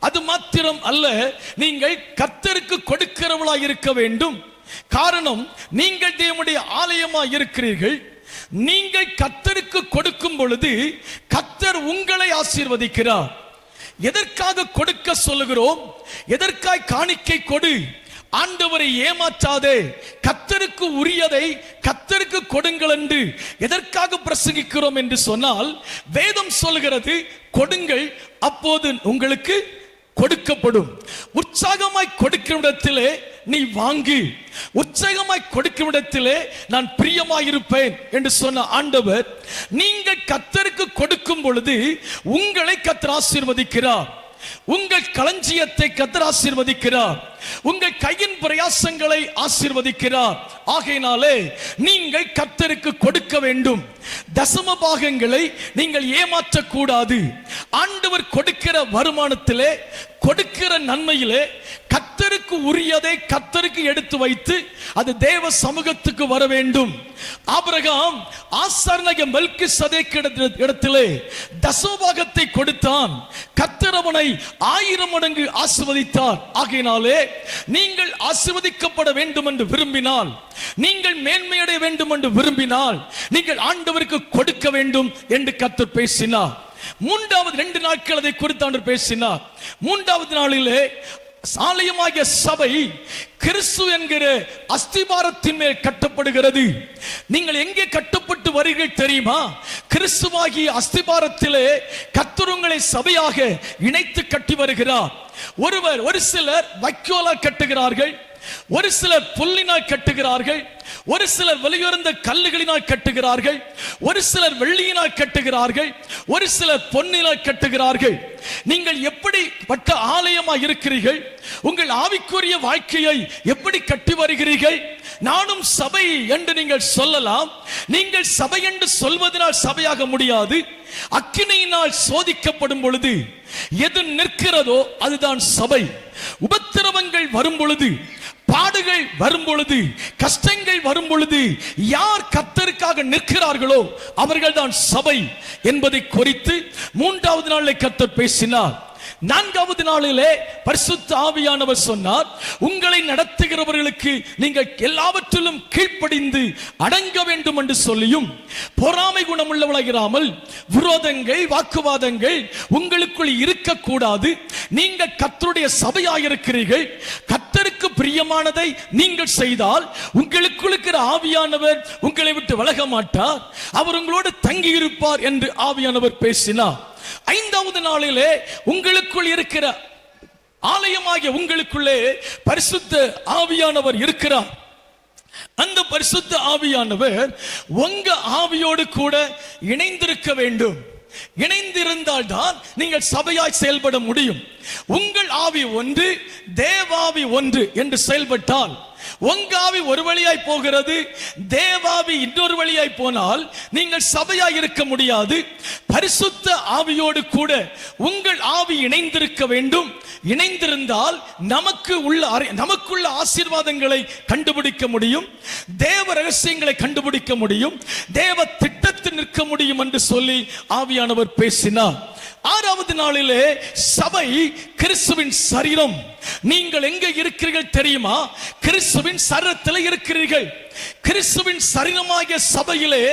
அது மாத்திரம் அல்ல, நீங்கள் கர்த்தருக்கு கொடுக்கிறவர்களாய் இருக்க வேண்டும். காரணம், நீங்கள் தேவனுடைய ஆலயமாய் இருக்கிறீர்கள். நீங்கள் கர்த்தருக்கு கொடுக்கும் பொழுது கர்த்தர் உங்களை ஆசீர்வதிக்கிறார். எதற்காக கொடுக்க சொல்லுகிறோம்? எதற்காய் காணிக்கை கொடு? ஆண்டவரை ஏமாற்றாதே, கர்த்தருக்கு உரியதை கர்த்தருக்கு கொடுங்கள் என்று எதற்காக பிரசங்கிக்கிறோம் என்று சொன்னால், வேதம் சொல்கிறது கொடுங்கள், அப்போது உங்களுக்கு கொடுக்கப்படும். உற்சாகமாய் கொடுக்கும் இடத்திலே நீ வாங்கி, உற்சாகமாய் கொடுக்கும் இடத்திலே நான் பிரியமாயிருப்பேன் என்று சொன்ன ஆண்டவர், நீங்கள் கர்த்தருக்கு கொடுக்கும் பொழுது உங்களை கர்த்தர் ஆசீர்வதிக்கிறார். உங்கள் களஞ்சியத்தை கர்த்தர் ஆசீர்வதிக்கிறார். உங்கள் கையின் பிரயாசங்களை ஆசீர்வதிக்கிறார். ஆகையினாலே நீங்கள் கர்த்தருக்கு கொடுக்க வேண்டும். தசம பாகங்களை நீங்கள் ஏமாற்றக்கூடாது. ஆண்டவர் கொடுக்கிற வருமானத்திலே, கொடுக்கிற நன்மையிலே கர்த்தருக்கு உரியதை கர்த்தருக்கு எடுத்து வைத்து அது தேவ சமூகத்துக்கு வர வேண்டும். ஆபிரகாம் ஆசாரியனாகிய மெல்கிசேதேக்கு இடத்திலே தசமபாகத்தை கொடுத்தான். கர்த்தர் அவனை 1000 மடங்கு ஆசீர்வதித்தார். ஆகையினாலே நீங்கள் ஆசீர்வதிக்கப்பட வேண்டும் என்று விரும்பினால், நீங்கள் மேன்மையடைய வேண்டும் என்று விரும்பினால், நீங்கள் ஆண்டவருக்கு கொடுக்க வேண்டும் என்று கர்த்தர் பேசினார். 2 நாட்கள் அதை குறித்து ஆண்டவர் பேசினார். 3வது நாளிலே ஆலயமாகிய சபை கிறிஸ்து என்கிற அஸ்திபாரத்தின் மேல் கட்டப்படுகிறது. நீங்கள் எங்கே கட்டப்பட்டு வருகிறீர்கள் தெரியுமா? கிறிஸ்துவாகிய அஸ்திபாரத்திலே கர்த்தர் உங்களை சபையாக இணைத்து கட்டி வருகிறார். ஒரு சிலர் வைக்கோலால் கட்டுகிறார்கள், ஒரு சிலர் புல்லினால் கட்டுகிறார்கள், ஒரு சிலர் வெளியுறந்த கல்லுகளினால் கட்டுகிறார்கள், ஒரு சிலர் வெள்ளியினால் கட்டுகிறார்கள், ஒரு சிலர் பொன்னினால் கட்டுகிறார்கள். நீங்கள் எப்படிப்பட்ட ஆலயமாக இருக்கிறீர்கள்? உங்கள் ஆவிக்குரிய வாழ்க்கையை எப்படி கட்டி வருகிறீர்கள்? நானும் சபை என்று நீங்கள் சொல்லலாம். நீங்கள் சபை என்று சொல்வதனால் சபையாக முடியாது. அக்கினியினால் சோதிக்கப்படும் பொழுது எது நிற்கிறதோ அதுதான் சபை. உபத்திரவங்கள் வரும் பொழுது, பாடுகள் வரும் பொழுது, கஷ்டங்கள் வரும் பொழுது யார் கர்த்தருக்காக நிற்கிறார்களோ அவர்கள்தான் சபை என்பதை குறித்து 3வது நாளிலே கர்த்தர் பேசினார். 4வது நாளிலே பரிசுத்த ஆவியானவர் சொன்னார், உங்களை நடத்துகிறவர்களுக்கு நீங்கள் எல்லாவற்றிலும் கீழ்ப்படிந்து அடங்க வேண்டும் என்று சொல்லியும், பொறாமை குணமுள்ளவளாயிராமல் விரோதங்கள் வாக்குவாதங்கள் உங்களுக்குள் இருக்கக்கூடாது. நீங்கள் கர்த்தருடைய சபையாயிருக்கிறீர்கள். கர்த்தருக்கு பிரியமானதை நீங்கள் செய்தால் உங்களுக்குள் இருக்கிற ஆவியானவர் உங்களை விட்டு விலக மாட்டார், அவர் உங்களோடு தங்கி இருப்பார் என்று ஆவியானவர் பேசினார். 5வது நாளிலே உங்களுக்குள் இருக்கிற ஆலயமாகிய உங்களுக்குள்ளே பரிசுத்த ஆவியானவர் இருக்கிறார். அந்த பரிசுத்த ஆவியானவர் உங்க ஆவியோடு கூட இணைந்திருக்க வேண்டும். இணைந்திருந்தால் தான் நீங்கள் சபையாய் செயல்பட முடியும். உங்கள் ஆவி ஒன்று, தேவாவி ஒன்று என்று செயல்பட்டால், உங்க ஆவி ஒரு வழியாய் போகிறது, தேவாவி இன்னொரு வழியாய் போனால் நீங்கள் சபையாய் இருக்க முடியாது. பரிசுத்த ஆவியோடு கூட உங்கள் ஆவி இணைந்திருக்க வேண்டும். இணைந்திருந்தால் நமக்குள்ள ஆசீர்வாதங்களை கண்டுபிடிக்க முடியும், தேவ ரகசியங்களை கண்டுபிடிக்க முடியும், தேவ திட்டத்தில் நிற்க முடியும் என்று சொல்லி ஆவியானவர் பேசினார். 6வது நாளிலே சபை கிறிஸ்துவின் சரீரம். நீங்கள் எங்க இருக்கிறீர்கள் தெரியுமா? கிறிஸ்துவின் சரீரத்தில் இருக்கிறீர்கள். கிறிஸ்துவின் சரீரமாகிய சபையிலே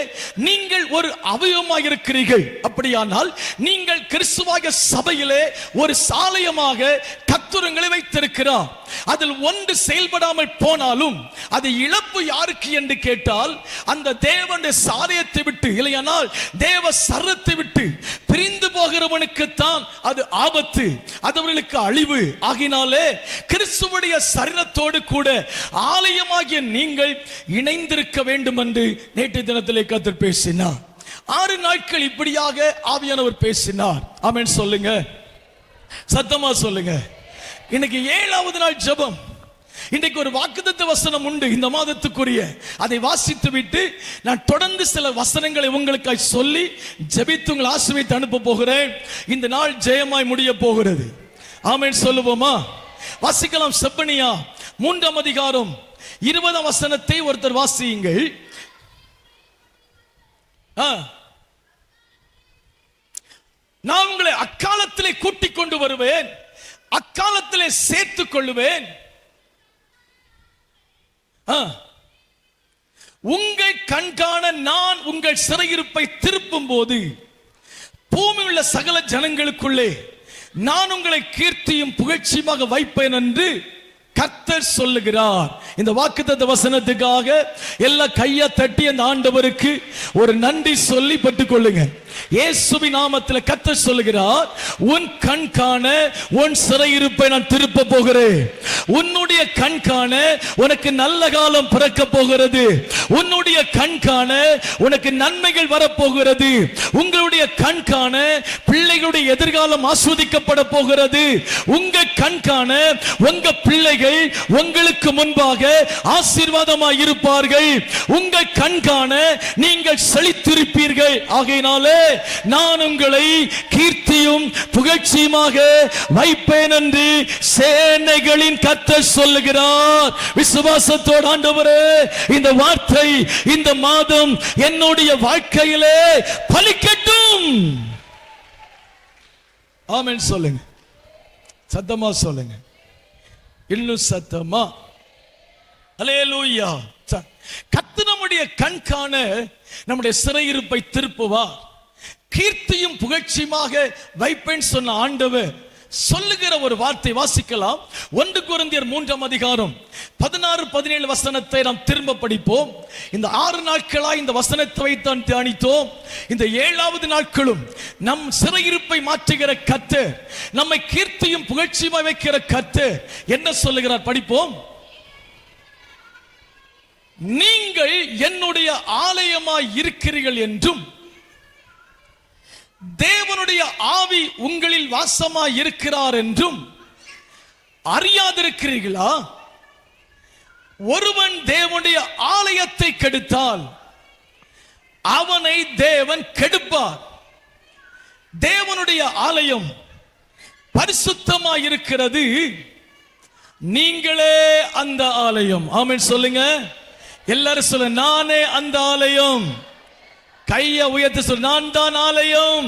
நீங்கள் ஒரு அவயவமாக இருக்கிறீர்கள். அப்படியானால் நீங்கள் கிறிஸ்துவாகிய சபையிலே ஒரு சாலயமாக கர்த்தரை வைத்திருக்கிறார். அதில் ஒன்று செயல்படாமல் போனாலும் அது இழப்பு யாருக்கு என்று கேட்டால், அந்த தேவனுடைய சாலயத்தை விட்டு இல்லையானால் தேவ சரீரத்தை விட்டு பிரிந்து போகிறவனுக்கு தான் அது ஆபத்து, அது அவர்களுக்கு அழிவு. ஆகினாலே கிறிஸ்துவுடைய சரீரத்தோடு கூட ஆலயமாகிய நீங்கள் இணைந்திருக்க வேண்டும் என்று நேற்று தினத்திலே கர்த்தர் பேசினார். 6 நாட்கள் இப்படியாக ஆவியானவர் பேசினார். ஆமென் சொல்லுங்க, சத்தமா சொல்லுங்க. இன்னைக்கு 7வது நாள் ஜெபம். இன்றைக்கு ஒரு வாக்குத்தத்த வசனம் உண்டு இந்த மாதத்துக்குரிய. அதை வாசித்து விட்டு நான் தொடர்ந்து சில வசனங்களை உங்களுக்காய் சொல்லி ஜெபித்து உங்களை ஆசீர்வதித்து அனுப்ப போகிறேன். இந்த நாள் ஜெயமாய் முடிய போகிறது. ஆமென் சொல்லுவோமா? வாசிக்கலாம். செப்பனியா 3ஆம் அதிகாரம் 20ஆம் வசனத்தை ஒருத்தர் வாசியுங்கள். நான் உங்களை அக்காலத்திலே கூட்டிக் கொண்டு வருவேன், அக்காலத்திலே சேர்த்துக் கொள்ளுவேன். உங்கள் கண்காண நான் உங்கள் சிறையிருப்பை திருப்பும் போது பூமி உள்ள சகல ஜனங்களுக்குள்ளே நான் உங்களை கீர்த்தியும் புகழ்ச்சியுமாக வைப்பேன் என்று கர்த்தர் சொல்லுகிறார். இந்த வாக்குத்தத்த வசனத்துக்காக எல்லா கையை தட்டி அந்த ஆண்டவருக்கு ஒரு நன்றி சொல்லி பெற்றுக்கொள்ளுங்க. இயேசுவின் நாமத்தில் கர்த்தர் சொல்லுகிறார், உன் கண் காண உன் சிறையிருப்பை நான் திருப்ப போகிறேன். உன்னுடைய கண் காண உனக்கு நல்ல காலம் பிறக்க போகிறது. உன்னுடைய கண் காண உனக்கு நன்மைகள் வரப்போகிறது. உங்களுடைய கண் காண பிள்ளைகளுடைய எதிர்காலம் ஆஸ்வதிக்கப்பட போகிறது. உங்க கண் காண உங்க பிள்ளைகள் உங்களுக்கு முன்பாக ஆசீர்வாதமாய் இருப்பார்கள். உங்க கண் காண நீங்கள் செழித்திருப்பீர்கள். ஆகையினாலே நான் உங்களை கீர்த்தியும் புகழ்ச்சியுமாக வைப்பேன் என்று சேனைகளின் கர்த்தர் சொல்லுகிறார். விசுவாசத்தோடு ஆண்டவரே, இந்த வார்த்தை இந்த மாதம் என்னுடைய வாழ்க்கையிலே பலிக்கட்டும். ஆமென் சொல்லுங்க, சத்தமா சொல்லுங்க, இன்னும் சத்தமா. அல்லேலூயா. கர்த்தர் நம்முடைய கண் காண நம்முடைய சிறையிருப்பை திருப்புவார், கீர்த்தியும் புகழ்ச்சியுமாக வைப்பேன் சொன்ன ஆண்டவர் சொல்லுகிற ஒரு வார்த்தை வாசிக்கலாம். 1 கொரிந்தியர் 3ஆம் அதிகாரம் 16-17 வசனத்தை நாம் திரும்ப படிப்போம். இந்த 6 நாட்களாய் இந்த வசனத்தை வைத்தான் தியானித்தோம். இந்த 7வது நாட்களும் நம் சிறையிருப்பை மாற்றுகிற கர்த்தர், நம்மை கீர்த்தியும் புகழ்ச்சியுமாய் வைக்கிற கர்த்தர் என்ன சொல்லுகிறார் படிப்போம். நீங்கள் என்னுடைய ஆலயமாய் இருக்கிறீர்கள் என்றும் தேவனுடைய ஆவி உங்களில் வாசமாய் இருக்கிறார் என்றும் அறியாதிருக்கிறீர்களா? ஒருவன் தேவனுடைய ஆலயத்தை கெடுத்தால் அவனை தேவன் கெடுப்பார். தேவனுடைய ஆலயம் பரிசுத்தமாய் இருக்கிறது, நீங்களே அந்த ஆலயம். ஆமென் சொல்லுங்க. எல்லாரும் சொல்ல, நானே அந்த ஆலயம். கைய உயர்த்தி சொல்ல, நான் தான் ஆலயம்.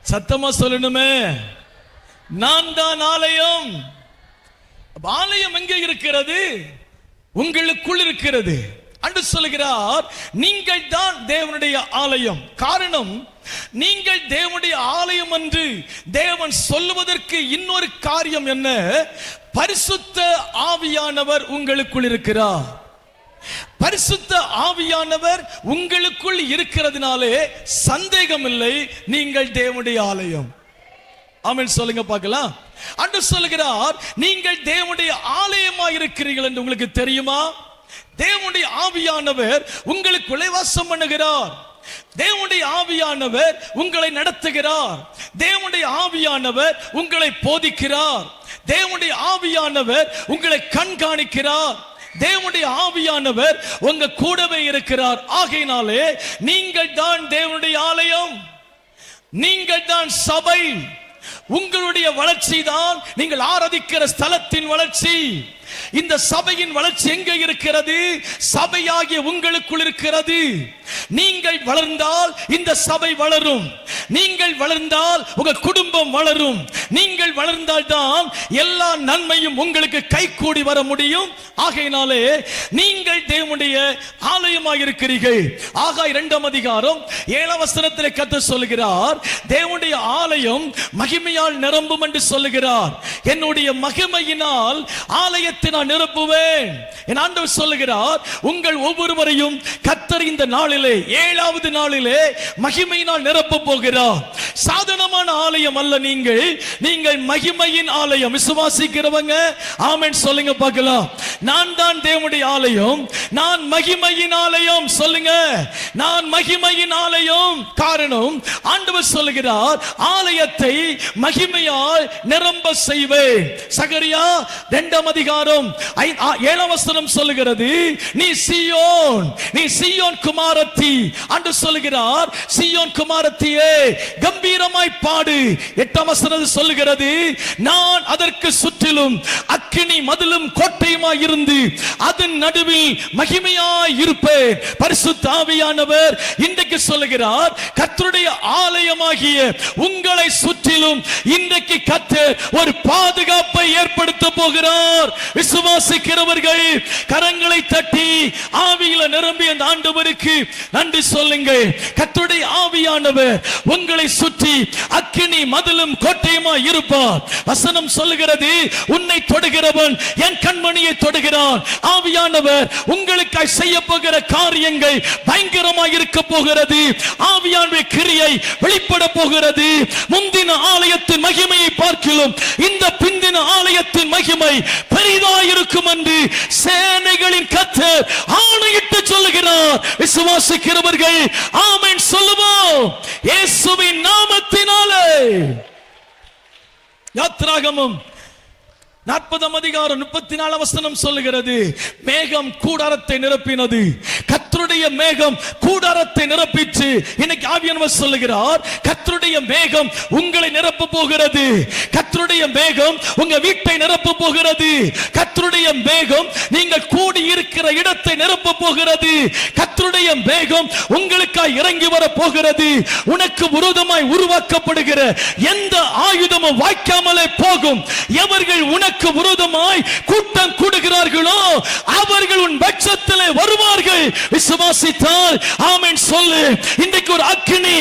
சத்தமா சொல்லணுமே, நான் தான் ஆலயம். ஆலயம் எங்கே இருக்கிறது? உங்களுக்குள் இருக்கிறது. அன்று சொல்லுகிறார், நீங்கள் தான் தேவனுடைய ஆலயம். காரணம், நீங்கள் தேவனுடைய ஆலயம் என்று தேவன் சொல்லுவதற்கு இன்னொரு காரியம் என்ன? பரிசுத்த ஆவியானவர் உங்களுக்குள் இருக்கிறார். பரிசுத்த ஆவியானவர் உங்களுக்குள் இருக்கிறதுனாலே சந்தேகம் இல்லை, நீங்கள் தேவனுடைய ஆலயம். ஆமென் சொல்லுங்க பார்க்கலாம். அன்று சொல்லுகிறார், நீங்கள் தேவனுடைய ஆலயமாய் இருக்கிறீர்கள் என்று உங்களுக்கு தெரியுமா? தேவனுடைய ஆவியானவர் உங்களுக்குள்ளே வாசம் பண்ணுகிறார். தேவனுடைய ஆவியானவர் உங்களை நடத்துகிறார். தேவனுடைய ஆவியானவர் உங்களை போதிக்கிறார். தேவனுடைய ஆவியானவர் உங்களை கண்காணிக்கிறார். தேவனுடைய ஆவியானவர் உங்க கூடவே இருக்கிறார். ஆகையினாலே நீங்கள் தான் தேவனுடைய ஆலயம், நீங்கள் தான் சபை. உங்களுடைய வளர்ச்சி தான் நீங்கள் ஆராதிக்கிற ஸ்தலத்தின் வளர்ச்சி. இந்த சபையின் வளர்ச்சி எங்கே இருக்கிறது? சபையாகிய உங்களுக்குள் இருக்கிறது. நீங்கள் வளர்ந்தால் இந்த சபை வளரும். நீங்கள் வளர்ந்தால் உங்க குடும்பம் வளரும். நீங்கள் வளர்ந்தால் தான் எல்லா நன்மையும் உங்களுக்கு கைகூடி வர முடியும். ஆகையினாலே நீங்கள் தேவனுடைய ஆலயமாக இருக்கிறீர்கள். ஆகாய் 2ஆம் அதிகாரம் 7ஆம் வசனத்திலே கர்த்தர் சொல்லுகிறார், தேவனுடைய ஆலயம் மகிமையால் நிரம்பும் என்று சொல்லுகிறார். என்னுடைய மகிமையினால் ஆலயத்தை நான் நிரப்புவேன். என் ஆண்டவர் சொல்லுகிறார், உங்கள் ஒவ்வொருவரையும் கர்த்தர் இந்த நாளிலே 7வது நாளிலே மகிமையினால் நிரப்ப போகிறார். சாதாரணமான ஆலயம் அல்ல நீங்கள், நீங்கள் மகிமையின் ஆலயம். விசுவாசிக்கிறவங்க ஆமென் சொல்லுங்க பார்க்கலாம். நான் தான் தேவனுடைய ஆலயம், நான் மகிமையின் ஆலயம். சொல்லுங்க, நான் மகிமையின் ஆலயம். காரணம், ஆண்டவர் சொல்லுகிறார், ஆலயத்தை மகிமையால் நிரம்ப செய்வேன். சகரியா 2ஆம் அதிகாரம் 7ஆம் வசனம் சொல்லுகிறது, நீ சீயோன் குமாரத்தி. அன்று சொல்லுகிறார், சீயோன் குமாரத்தியே கம்பீரமாய் பாடு. 8ஆம் வசனம் சொல்லுகிறது, நான் அதற்கு சுற்றிலும் அக்கினி மதிலும் கோட்டையுமாய் இருந்து அதன் நடுவில் மகிமையாய் இருப்பேன். பரிசுத்த ஆவியானவர் இன்றைக்கு சொல்லுகிறார், கர்த்தருடைய ஆலயமாகிய உங்களை சுற்றிலும் இன்றைக்கு கர்த்தர் ஒரு பாதுகாப்பை ஏற்படுத்த போகிறார். விசுவாசிக்கிறவர்கள் கரங்களை தட்டி ஆவியில நிரம்பிய அந்த ஆண்டவருக்கு நன்றி சொல்லுங்கள். கர்த்தருடைய ஆவியானவர் உங்களை சுற்றி அக்கினி மதிலும் கோட்டையுமாய் இருப்பார். வசனம் சொல்லுகிறது, உன்னை தொடுகிறவன் என் கண்மணியை தொடுகிறான். ஆவியானவர் உங்களுக்காய் செய்ய போகிற காரியங்கள் பயங்கரமாய் இருக்க போகிறது. ஆவியானவர் கிரியை வெளிப்பட போகிறது. முந்தின ஆலயத்தின் மகிமையை பார்க்கிலும் இந்த பிந்தின ஆலயத்தின் மகிமை பெரிதாய் இருக்கும் என்று சேனைகளின் கர்த்தர் ஆணையிட்டு சொல்லுகிறார். விசுவாசிக்கிறவர்கள் ஆமென் சொல்லுவோம் இயேசுவின் நாமத்தினாலே. யாத்திராகமம் 40ஆம் அதிகாரம் 34ஆம் வசனம் சொல்லுகிறது, மேகம் கூடாரத்தை நிரப்பினது. கர்த்தருடைய மேகம் கூடாரத்தை நிரப்பிச்சு. இன்னைக்கு ஆவியானவர் சொல்லுகிறார், கர்த்தருடைய மேகம் உங்களை நிரப்ப போகிறது. கர்த்தருடைய மேகம் உங்க வீட்டை நிரப்ப போகிறது. கர்த்தருடைய மேகம் நீங்கள் கூடி இருக்கிற இடத்தை நிரப்ப போகிறது. கர்த்தருடைய மேகம் உங்களுக்காய் இறங்கி வர போகிறது. உனக்கு விரோதமாய் உருவாக்கப்படுகிற எந்த ஆயுதமும் வாய்க்காமலே போகும். எவர்கள் உனக்கு விரோதமாய் கூட்டம் கூடுகிறார்களோ அவர்கள் உன் பட்சத்திலே வருவார்கள். விசுவாசித்தால் ஆமென் சொல்லு. இன்றைக்கு ஒரு அக்கினி,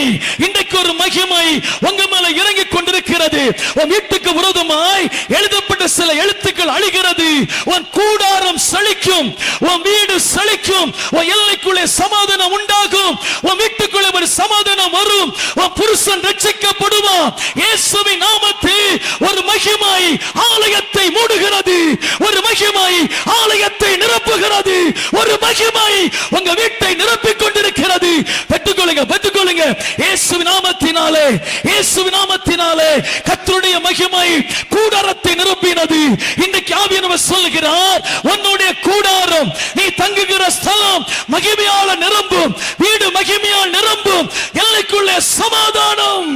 இன்றைக்கு ஒரு மகிமை உங்க மேல இறங்கிக் கொண்டிருக்கிறது. உன் வீட்டுக்கு விரோதமாய் எழுதப்பட்ட சில எழுத்துக்கள் அழிகிறது. உன் கூடாரம் செழிக்கும், உன் வீடு செழிக்கும், உன் எல்லைக்குள்ளே சமாதானம் உண்டாகும், உன் வீட்டுக்குள்ளே ஒரு சமாதானம் வரும், உன் புருஷன் ரட்சிக்கப்படுவான். இயேசுவின் நாமத்தில் ஒரு மகிமை ஆலயத்தை மூடுகிறது. ஒரு மகிமை ஆலயத்தை நிரப்புகிறது. ஒரு மகிமை உங்க வீட்டை நிரப்பிக் கொண்டிருக்கிறது. பெற்றுக்கொள்ளுங்க, பெற்றுக்கொள்ளுங்க. இயேசுவின் நாமத்தினாலே, இயேசுவின் நாமத்தினாலே கர்த்தருடைய மகிமை கூடாரத்தை நிரப்பினது. இன்றைக்கு ஆவியானவர் சொல்லுகிறார், உன்னுடைய கூடாரம், நீ தங்குகிற ஸ்தலம் மகிமையால் நிரம்பும். வீடு மகிமையால் நிரம்பும். எல்லைக்குள்ளே சமாதானம்.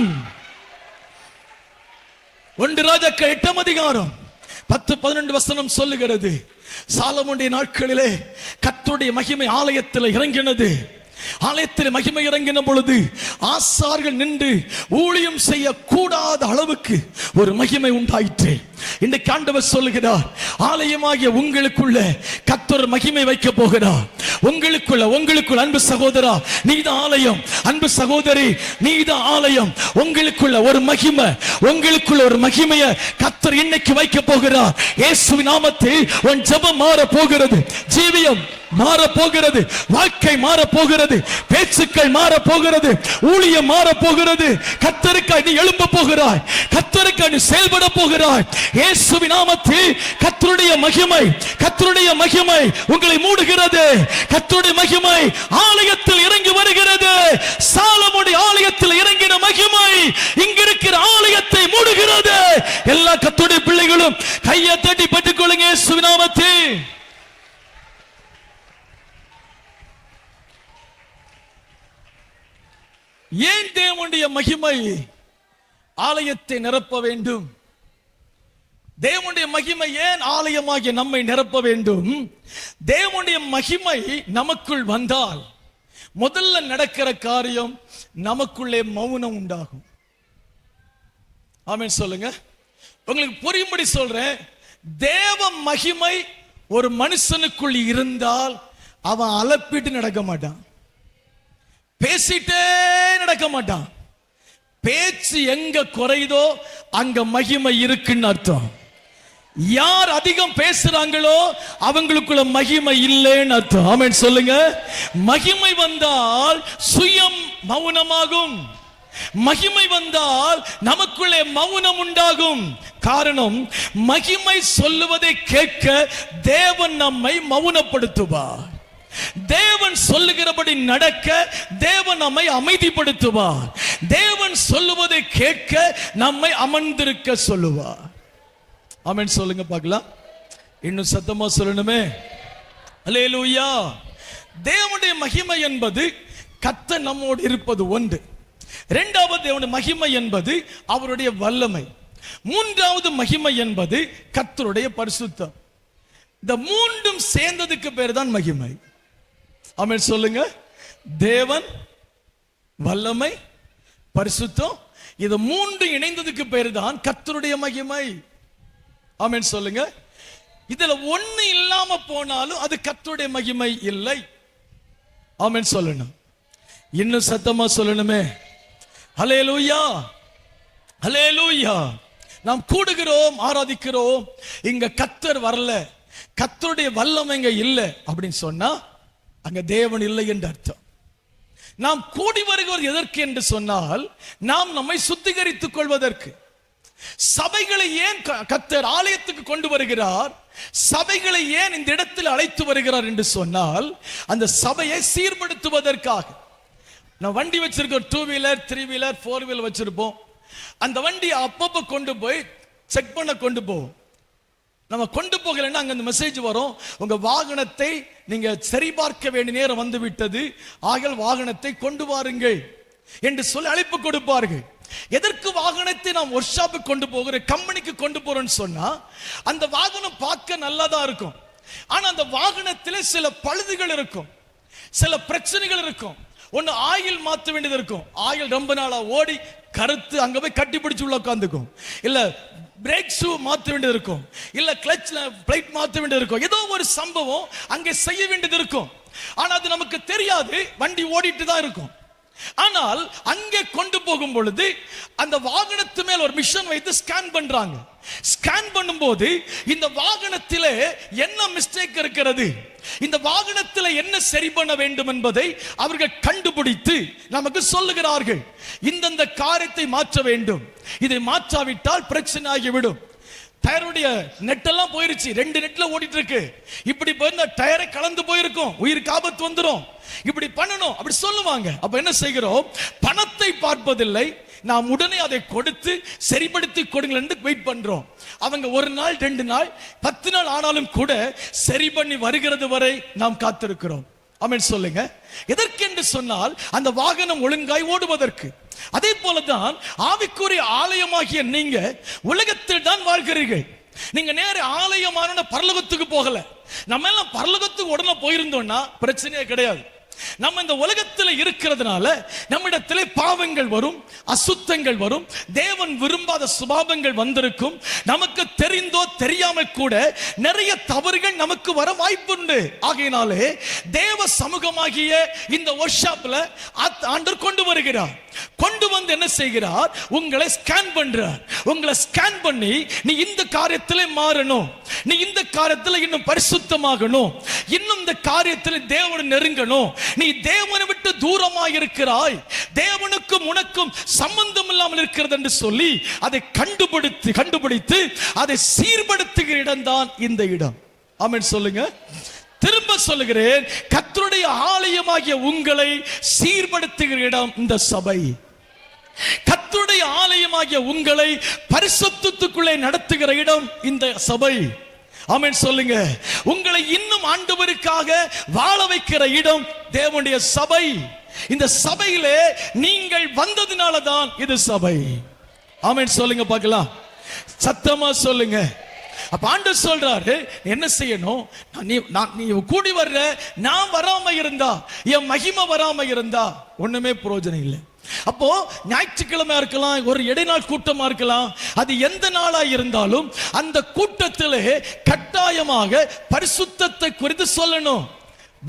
1 ராஜாக்கள் 8ஆம் அதிகாரம் 10-12 வசனம் சொல்லுகிறது, சாலமோனுடைய நாட்களிலே கர்த்தருடைய மகிமை ஆலயத்தில் இறங்கினது. ஆலயத்தில் மகிமை இறங்கின பொழுது ஆசார்கள் நின்று ஊழியம் செய்ய கூடாத அளவுக்கு ஒரு மகிமை உண்டாயிற்று. இன்றைக்கு ஆண்டவர் சொல்லுகிறார், ஆலயமாகிய உங்களுக்குள்ள கர்த்தர் மகிமை வைக்க போகிறார். உங்களுக்குள்ள அன்பு சகோதரா, நீதான் ஆலயம். அன்பு சகோதரி, நீதான் ஆலயம். உங்களுக்குள்ள ஒரு மகிமை, உங்களுக்குள்ள ஒரு மகிமையை கர்த்தர் இன்னைக்கு வைக்க போகிறார். இயேசுவின் நாமத்தில் உன் ஜெபம் மாற போகிறது, ஜீவியம் மாற போகிறது, வாழ்க்கை மாற போகிறது, பேச்சுக்கள் மாற போகிறது, ஊழியம் மாற போகிறது. கர்த்தருக்காய் நீ எழும்ப போகிறாய், கர்த்தருக்காய் நீ செயல்பட போகிறாய். இயேசுவின் நாமத்தில் கர்த்தருடைய மகிமை உங்களை மூடுகிறது. கர்த்தருடைய மகிமை ஆலயத்தில் இறங்கி வருகிறது. சாலமோனுடைய ஆலயத்தில் இறங்கின மகிமை இங்கிருக்கிற ஆலயத்தை மூடுகிறது. எல்லா கர்த்தருடைய பிள்ளைகளும் கையை தட்டி பற்றிக் கொள்ளுங்க. இயேசுவின் நாமத்தில் ஏன் தேவனுடைய மகிமை ஆலயத்தை நிரப்ப வேண்டும்? தேவனுடைய மகிமை ஏன் ஆலயமாகிய நம்மை நிரப்ப வேண்டும்? தேவனுடைய மகிமை நமக்குள் வந்தால் முதல்ல நடக்கிற காரியம், நமக்குள்ளே மௌனம் உண்டாகும். ஆமென் சொல்லுங்க. உங்களுக்கு புரியும்படி சொல்றேன். தேவ மகிமை ஒரு மனுஷனுக்குள் இருந்தால் அவன் அலப்பிட்டு நடக்க மாட்டான், பேசிட்டே நடக்க மாட்டான். பேச்சு எங்க குறையுதோ அங்க மகிமை இருக்குன்னு அர்த்தம். யார் அதிகம் பேசுறாங்களோ அவங்களுக்குள்ள மகிமை இல்லைன்னு அர்த்தம். ஆமென் சொல்லுங்க. மகிமை வந்தால் சுயம் மௌனமாகும். மகிமை வந்தால் நமக்குள்ளே மௌனம் உண்டாகும். காரணம், மகிமை சொல்லுவதை கேட்க தேவன் நம்மை மௌனப்படுத்துவார். தேவன் சொல்லுகிறபடி நடக்க தேவன் நம்மை அமைதிப்படுத்துவார். தேவன் சொல்லுவதை கேட்க நம்மை அமர்ந்திருக்க சொல்லுவார். ஆமென் சொல்லுங்க பார்க்கலாம். இன்னும் சத்தமா சொல்லணுமே. அல்லேலூயா. தேவனுடைய மகிமை என்பது கர்த்தர் நம்மோடு இருப்பது ஒன்று. இரண்டாவது தேவனுடைய மகிமை என்பது அவருடைய வல்லமை. மூன்றாவது மகிமை என்பது கர்த்தருடைய பரிசுத்தம். இந்த மூன்றும் சேர்ந்ததுக்கு பேர் தான் மகிமை. ஆமென் சொல்லுங்க. தேவன், வல்லமை, பரிசுத்தம், இது மூன்று இணைந்ததுக்கு பேர் தான் கர்த்தருடைய மகிமை. ஆமென் சொல்லுங்க. இதுல ஒண்ணு இல்லாம போனாலும் அது கர்த்தருடைய மகிமை இல்லை. ஆமென் சொல்லணும். இன்னும் சத்தமா சொல்லணுமே. ஹல்லேலூயா, ஹல்லேலூயா. நாம் கூடுகிறோம், ஆராதிக்கிறோம், இங்க கர்த்தர் வரல, கர்த்தருடைய வல்லமை இங்க இல்லை அப்படின்னு சொன்னா அங்க தேவன் இல்லை என்று அர்த்தம். நாம் கூடி வருகிறது எதற்கு என்று சொன்னால், நாம் நம்மை சுத்திகரித்துக் கொள்வதற்கு. சபைகளை ஏன் கர்த்தர் ஆலயத்துக்கு கொண்டு வருகிறார், சபைகளை ஏன் இந்த இடத்தில் அழைத்து வருகிறார் என்று சொன்னால், அந்த சபையை சீர்படுத்துவதற்காக. நான் வண்டி வச்சிருக்கோம், 2 வீலர் 3 வீலர் 4 வீலர் வச்சிருப்போம். அந்த வண்டியை அப்பப்போ கொண்டு போய் செக் பண்ண கொண்டு போவோம். நம்ம கொண்டு போகலைன்னா அங்க அந்த மெசேஜ் வரும், உங்க வாகனத்தை நீங்க சரிபார்க்க வேண்டிய நேரம் வந்து விட்டது, ஆகல் வாகனத்தை கொண்டு வாருங்கள் என்று சொல்லி அழைப்பு கொடுப்பார்கள். எதற்கு வாகனத்தை நாம் ஒர்க் ஷாப்புக்கு கொண்டு போகிறோம், கம்பெனிக்கு கொண்டு போறோம்னு சொன்னா, அந்த வாகனம் பார்க்க நல்லதா இருக்கும், ஆனா அந்த வாகனத்தில் சில பழுதுகள் இருக்கும், சில பிரச்சனைகள் இருக்கும். ஒன்னு ஆயில் மாற்ற வேண்டியது இருக்கும், ஆயில் ரொம்ப நாளா ஓடி கருத்து அங்க போய் கட்டி பிடிச்சு உள்ள உட்காந்துக்கும். இல்ல பிரேக் ஷூ மாற்ற வேண்டியது இருக்கும், இல்ல கிளட்ச்ல பிளேட் மாற்ற வேண்டியது இருக்கும். ஏதோ ஒரு சம்பவம் அங்கே செய்ய வேண்டியது இருக்கும். ஆனா அது நமக்கு தெரியாது, வண்டி ஓடிட்டு தான் இருக்கும். ஆனால் அங்கே கொண்டு போகும் பொழுது அந்த வாகனத்து மேல் ஒரு மிஷன் வைத்து ஸ்கேன் பண்றாங்க. ஸ்கேன் பண்ணும்போது இந்த வாகனத்திலே என்ன மிஸ்டேக் இருக்கிறது, இந்த வாகனத்தில் என்ன சரி பண்ண வேண்டும் என்பதை அவர்கள் கண்டுபிடித்து நமக்கு சொல்லுகிறார்கள். இந்த காரியத்தை மாற்ற வேண்டும், இதை மாற்றாவிட்டால் பிரச்சனை ஆகிவிடும். டயருடைய நெட்டெல்லாம் போயிருச்சு, 2 நெட்ல ஓடிட்டு இருக்கு, இப்படி போயிருந்தா டயரை கலந்து போயிருக்கும், உயிருக்கு ஆபத்து வந்துடும், இப்படி பண்ணணும் அப்படி சொல்லுவாங்க. அப்ப என்ன செய்கிறோம், பணத்தை பார்ப்பதில்லை, நாம் உடனே அதை கொடுத்து சரிப்படுத்தி கொடுங்கள் என்று வெயிட் பண்றோம். அவங்க 1 நாள் 2 நாள் 10 நாள் ஆனாலும் கூட சரி பண்ணி வருகிறது வரை நாம் காத்திருக்கிறோம். ஆமென் சொல்லுங்க. எதற்கென்று சொன்னால் அந்த வாகனம் ஒழுங்காய் ஓடுவதற்கு. அதே போலதான் ஆவிக்குரிய ஆலயமாகிய நீங்க உலகத்தில் தான் வாழ்கிறீர்கள். நீங்க நேர ஆலயமான பரலோகத்துக்கு போகல. நம்ம எல்லாம் பரலோகத்துக்கு உடனே போயிருந்தோம்னா பிரச்சனையே கிடையாது. நம்ம இந்த உலகத்தில் இருக்கிறதுனால நம்மிடத்திலே பாவங்கள் வரும், அசுத்தங்கள் வரும், தேவன் விரும்பாத சுபாவங்கள் வந்திருக்கும். நமக்கு தெரிந்தோ தெரியாம கூட நிறைய தவறுகள் நமக்கு வர வாய்ப்புண்டு. ஆகையினாலே தேவ சமூகமாகிய இந்த வொர்க்ஷாப்ல ஆண்டவர் கொண்டு வருகிறார். கொண்டு வந்து என்ன செய்கிறார்? உங்களை ஸ்கேன் பண்றார். உங்களை ஸ்கேன் பண்ணி நீ இந்த காரியத்திலே மாறணும், நீ இந்த காரியத்தில் இன்னும் பரிசுத்தமாகணும், இன்னும் இந்த காரியத்தில் தேவனை நெருங்கணும், நீ தேவனை விட்டு தூரமாக இருக்கிறாய், தேவனுக்கும் உனக்கும் சம்பந்தம் இல்லாமல் இருக்கிறது என்று சொல்லி அதை கண்டுபிடித்து அதை சீர்படுத்துகிற இடம் தான் இந்த இடம். ஆமென் சொல்லுங்க. திரும்ப சொல்லுகிறேன், கர்த்தருடைய ஆலயமாகிய உங்களை சீர்படுத்துகிற இடம் இந்த சபை. கர்த்தருடைய ஆலயமாகிய உங்களை பரிசுத்தத்துக்குள்ளே நடத்துகிற இடம் இந்த சபை. ஆமென் சொல்லுங்க. உங்களை இன்னும் ஆண்டவருக்காக வாழ வைக்கிற இடம் தேவனுடைய சபை. இந்த சபையிலே நீங்கள் வந்ததினால தான் இது சபை. ஆமென் சொல்லுங்க பார்க்கலாம், சத்தமா சொல்லுங்க. அப்ப ஆண்டவர் சொல்றாரு, என்ன செய்யணும்? நீ கூடி வர்ற, நான் வராம இருந்தா, என் மகிமை வராம இருந்தா ஒண்ணுமே பிரயோஜனம் இல்லை. அப்போ ஞாயிற்றுக்கிழமை இருக்கலாம், ஒரு இடைநாள் கூட்டமா இருக்கலாம், அது எந்த நாளா இருந்தாலும் அந்த கூட்டத்திலே கட்டாயமாக பரிசுத்தத்தை குறித்து சொல்லணும்.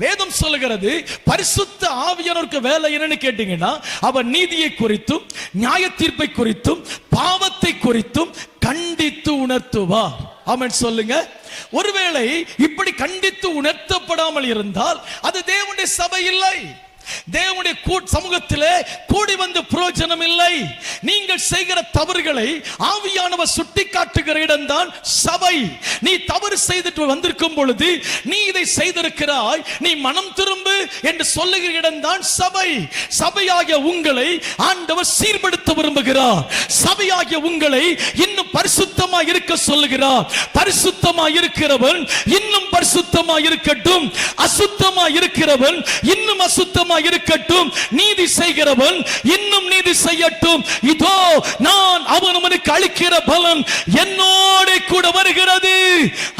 வேதம் சொல்லுகிறது, பரிசுத்த ஆவியானவருக்கு வேலை என்னன்னு கேட்டீங்கன்னா, அவர் நீதியை குறித்தும் நியாய தீர்ப்பை குறித்தும் பாவத்தை குறித்தும் கண்டித்து உணர்த்துவார். ஆமென் சொல்லுங்க. ஒருவேளை இப்படி கண்டித்து உணர்த்தப்படாமல் இருந்தால் அது தேவனுடைய சபை இல்லை. தேவனுடைய சமூகத்திலே கூடி வந்து பிரயோஜனம் இல்லை. நீங்கள் செய்கிற தவறுகளை ஆவியானவர் சுட்டி காட்டுகிற இடம் தான் சபை. நீ தவறு செய்துட்டு வந்திருக்கும் பொழுது, நீ இதை செய்திருக்கிறாய், நீ மனம் திரும்பு என்று சொல்லுகிற இடம் தான் சபை. சபையாகிய உங்களை ஆண்டவர் சீர்படுத்த விரும்புகிறார். சபையாகிய உங்களை இன்னும் பரிசுத்தமா இருக்க சொல்லுகிறார். பரிசுத்தமா இருக்கிறவன் இன்னும் பரிசுத்தமா இருக்கட்டும், அசுத்தமா இருக்கிறவன் இன்னும் அசுத்தமா இருக்கட்டும், நீதி செய்கிறவன் இன்னும் நீதி செய்யட்டும். இதோ நான் அவனுக்கு அளிக்கிற பலன் என்னோட கூட வருகிறது.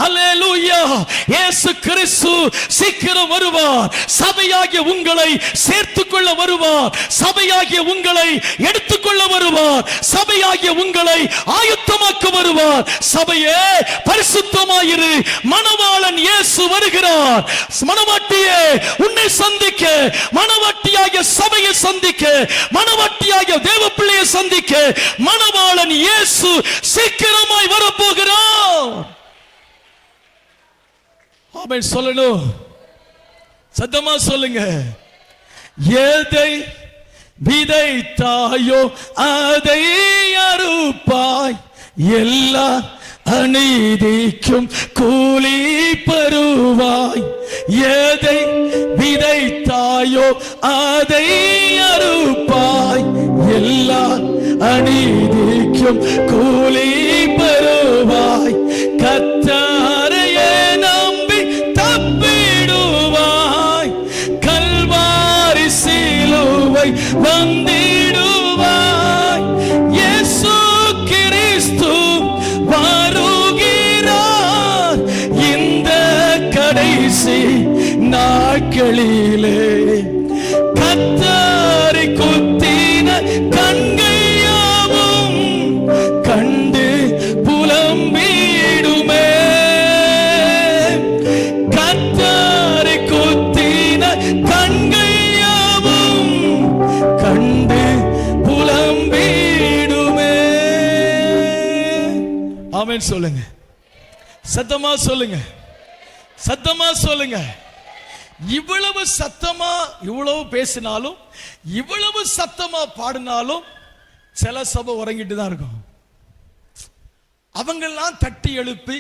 அல்லேலூயா. இயேசு கிறிஸ்து சீக்கிரம் வருவார். சபையாகிய உங்களை சேர்த்துக்கொள்ள வருவார். சபையாகிய உங்களை எடுத்துக்கொள்ள வருவார். சபையாகிய உங்களை ஆயத்தமாக்க வருவார். சபையே பரிசுத்தமாயிரு, மணவாளன் இயேசு வருகிறார். மணவாட்டியே உன்னை சந்திக்க, மணவாட்டியாகிய சபையை சந்திக்க, மணவாட்டியாகிய தேவ பிள்ளையை சந்திக்க மணவாளன் இயேசு சீக்கிரமாய் வரப்போகிறார். ஆமென் சொல்லணும், சத்தமா சொல்லுங்க. எதை விதைத்தாயோ அதை அறுப்பாய், எல்லா அநீதிக்கும் கூலி பெறுவாய். எதை விதைத்தாயோ அதை அறுப்பாய், எல்லா அநீதிக்கும் கூலி பெறுவாய். கர்த்தரையே நம்பி தப்பிடுவாய், கல்வாரி சிலுவை வந்திடுவாய். இயேசு கிறிஸ்து வருகிறார் இந்த கடைசி நாட்களிலே. கத்தரி குத்தின கண்கள் யாவும் கண்டு புலம்பிடுமே. கத்தரி குத்தின கண்கள் யாவும் கண்டு புலம்பிடுமே. ஆமென் சொல்லுங்க, சத்தமா சொல்லுங்க, சத்தமா சொல்லுங்க. இவ்வளவு சத்தமா இவ்வளவு பேசினாலும், இவ்வளவு சத்தமா பாடினாலும் சில சபை உறங்கிட்டு தான் இருக்கும். அவங்கெல்லாம் தட்டி எழுப்பி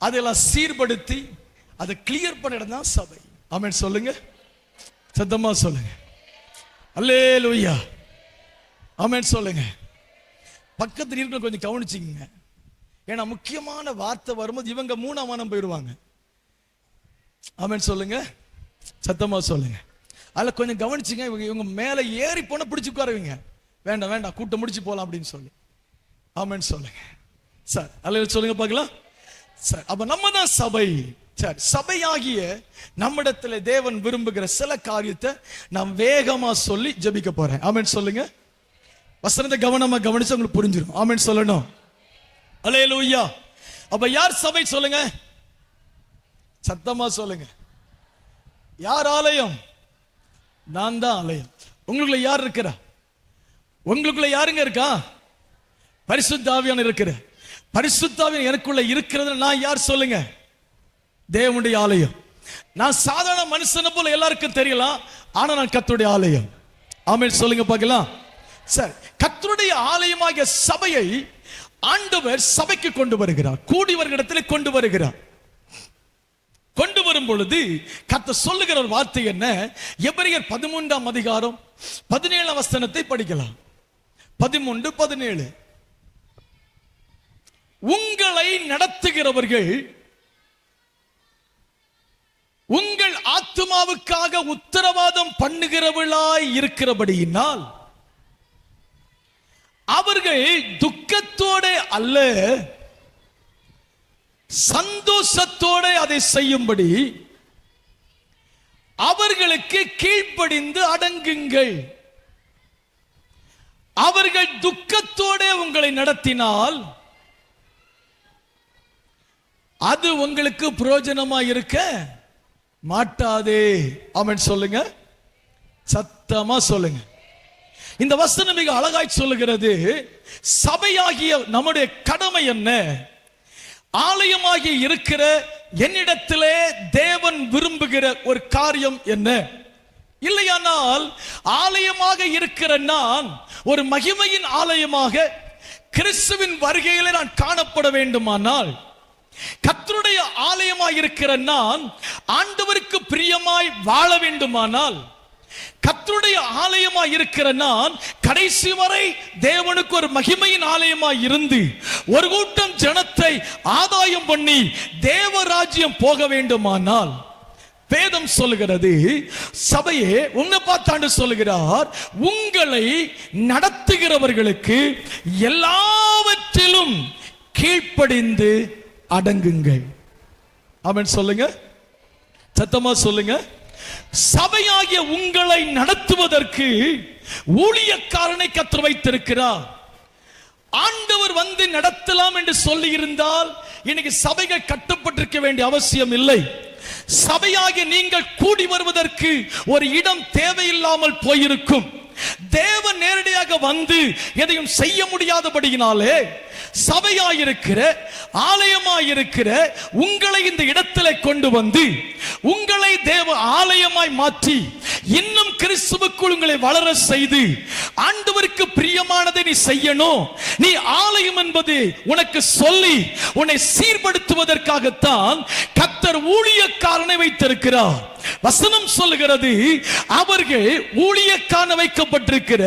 அதெல்லாம் சீர்படுத்தி அதை கிளியர் பண்ணிடம் தான் சபை. ஆமென் சொல்லுங்க, சத்தமா சொல்லுங்க. அல்லேலூயா. ஆமென் சொல்லுங்க. பக்கத்து நீர்கள் கொஞ்சம் கவனிச்சிங்க. ஏன்னா முக்கியமான வார்த்தை வரும்போது இவங்க மூணாம் மனம் போயிடுவாங்க. ஆமென் சொல்லுங்க, சத்தமா சொல்லுங்க. அதில் கொஞ்சம் கவனிச்சிங்க. இவங்க மேலே ஏறி போன பிடிச்சி உட்காருவீங்க. வேண்டாம் வேண்டாம், கூட்டம் முடிச்சு போகலாம் அப்படின்னு சொல்லி. ஆமென் சொல்லுங்க. சார் அல்ல சொல்லுங்க பார்க்கலாம். சார் அப்ப நம்ம தான் சபை. சார் சபையாகிய நம்மிடத்துல தேவன் விரும்புகிற சில காரியத்தை நான் வேகமா சொல்லி ஜெபிக்க போறேன். ஆமென் சொல்லுங்க. வசனத்தை கவனமா கவனிச்சு உங்களுக்கு புரிஞ்சிடும். ஆமென் சொல்லணும். அல்லேலூயா. அப்ப யார் சபை சொல்லுங்க, சத்தமா சொல்லுங்க. யார் ஆலயம்? நான் தான் ஆலயம். உங்களுக்குள்ள யார் இருக்கிறா? உங்களுக்குள்ள யாருங்க இருக்கா? பரிசுத்த ஆவியானவர் இருக்கிற. பரிசுத்த ஆவியானவர் எனக்குள்ள இருக்கிறது. நான் யார் சொல்லுங்க? தேவனுடைய ஆலயம். நான் சாதாரண மனுஷனை போல எல்லாருக்கும் தெரியலாம், ஆனா நான் கர்த்தருடைய ஆலயம். ஆமென் சொல்லுங்க பார்க்கலாம். சரி, கர்த்தருடைய ஆலயமாகிய சபையை ஆண்டவர் சபைக்கு கொண்டு வருகிறார், கூடி வருகிற இடத்துல கொண்டு வருகிறார். கொண்டு வரும் பொழுது கர்த்தர் சொல்லுகிற ஒரு வார்த்தை என்ன? எபிரேயர் 13ஆம் அதிகாரம் 17ஆம் வசனத்தை படிக்கலாம். 13, 17. உங்களை நடத்துகிறவர்கள் உங்கள் ஆத்துமாவுக்காக உத்தரவாதம் பண்ணுகிறவர்களாய் இருக்கிறபடியினால் அவர்கள் துக்கத்தோட அல்ல, சந்தோஷத்தோட அதை செய்யும்படி அவர்களுக்கு கீழ்ப்படிந்து அடங்குங்கள். அவர்கள் துக்கத்தோட உங்களை நடத்தினால் அது உங்களுக்கு பிரயோஜனமா இருக்க மாட்டாதே. ஆமென் சொல்லுங்க, சத்தமா சொல்லுங்க. இந்த வசனம் மிக அழகாய் சொல்லுகிறது. சபையாகிய நம்முடைய கடமை என்ன? ஆலயமாகி இருக்கிற என்னிடத்திலே தேவன் விரும்புகிற ஒரு காரியம் என்ன? இல்லையானால் ஆலயமாக இருக்கிற நான் ஒரு மகிமையின் ஆலயமாக கிறிஸ்துவின் வருகையிலே நான் காணப்பட வேண்டுமானால், கர்த்தருடைய ஆலயமாய் இருக்கிற நான் ஆண்டவருக்கு பிரியமாய் வாழ வேண்டுமானால், கர்த்தருடைய ஆலயமாய் இருக்கிற நான் கடைசி வரை தேவனுக்கு ஒரு மகிமையின் ஆலயமாய் இருந்து ஒரு கூட்டம் ஜனத்தை ஆதாயம் பண்ணி தேவராஜ்யம் போக வேண்டுமானால், வேதம் சொல்லுகிறது, சபையே உன்னை பார்த்தாண்டு சொல்லுகிறார், உங்களை நடத்துகிறவர்களுக்கு எல்லாவற்றிலும் கீழ்ப்படிந்து அடங்குங்கள். ஆமென் சொல்லுங்க, சத்தமா சொல்லுங்க. சபையாகிய உங்களை நடத்துவதற்கு ஊழியக்காரனை கர்த்தர் வைத்திருக்கிறார். ஆண்டவர் வந்து நடத்தலாம் என்று சொல்லி இருந்தால் இன்னைக்கு சபைகள் கட்டப்பட்டிருக்க வேண்டிய அவசியம் இல்லை. சபையாகிய நீங்கள் கூடி வருவதற்கு ஒரு இடம் தேவையில்லாமல் போயிருக்கும். தேவன் நேரடியாக வந்து எதையும் செய்ய முடியாதபடியினாலே சபையாயிருக்கிற ஆலயமாயிருக்கிற உங்களை இந்த இடத்துல கொண்டு வந்து உங்களை தேவ ஆலயமாய் மாற்றி இன்னும் கிறிஸ்துவுக்குள் உங்களை வளர செய்து ஆண்டவருக்கு பிரியமானதை நீ செய்யணும். நீ ஆலயம் என்பது உனக்கு சொல்லி உன்னை சீர்படுத்துவதற்காகத்தான் கர்த்தர் ஊழியக்காரனை வைத்திருக்கிறார். வசனம் சொல்லுகிறது, அவர்கள் ஊழியக்காரன் வைக்கப்பட்டிருக்கிற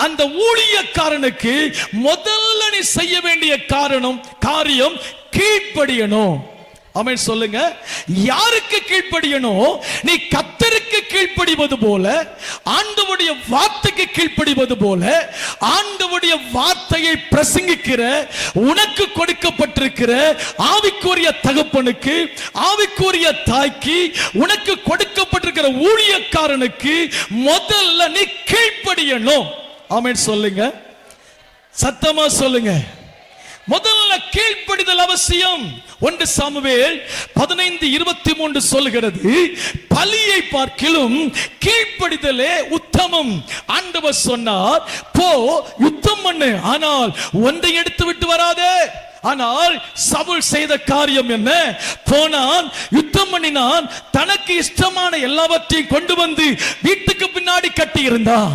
அந்த ஊழியக்காரனுக்கு முதல்ல நீ செய்ய வேண்டிய காரியம் கீழ்ப்படியணும். ஆமென் சொல்லுங்க. யாருக்கு கீழ்ப்படியணும்? நீ கர்த்தருக்கு கீழ்ப்படிவது போல, ஆண்டவருடைய வார்த்தைக்கு கீழ்ப்படிவது போல, ஆண்டவருடைய வார்த்தையை பிரசங்கிக்கிற உனக்கு கொடுக்கப்பட்டிருக்கிற ஆவிக்குரிய தகப்பனுக்கு, ஆவிக்குரிய தாய்க்கு, உனக்கு கொடுக்கப்பட்டிருக்கிற ஊழியக்காரனுக்கு முதல்ல நீ கீழ்ப்படியணும். ஆமென் சொல்லுங்க, சத்தமா சொல்லுங்க. முதல்ல கீழ்ப்படிதல் அவசியம். 1 சாமுவேல் 15:23 சொல்கிறது, பலியை பார்க்கிலும் கீழ்ப்படிதலே உத்தமம். ஆண்டவர் சொன்னார், போ யுத்தம் பண்ணு, ஆனால் ஒன்றை எடுத்து விட்டு வராதே. ஆனால் சவுல் செய்த காரியம் என்ன? போனான், யுத்தம் பண்ணினான், தனக்கு இஷ்டமான எல்லாவற்றையும் கொண்டு வந்து வீட்டுக்கு பின்னாடி கட்டி இருந்தான்.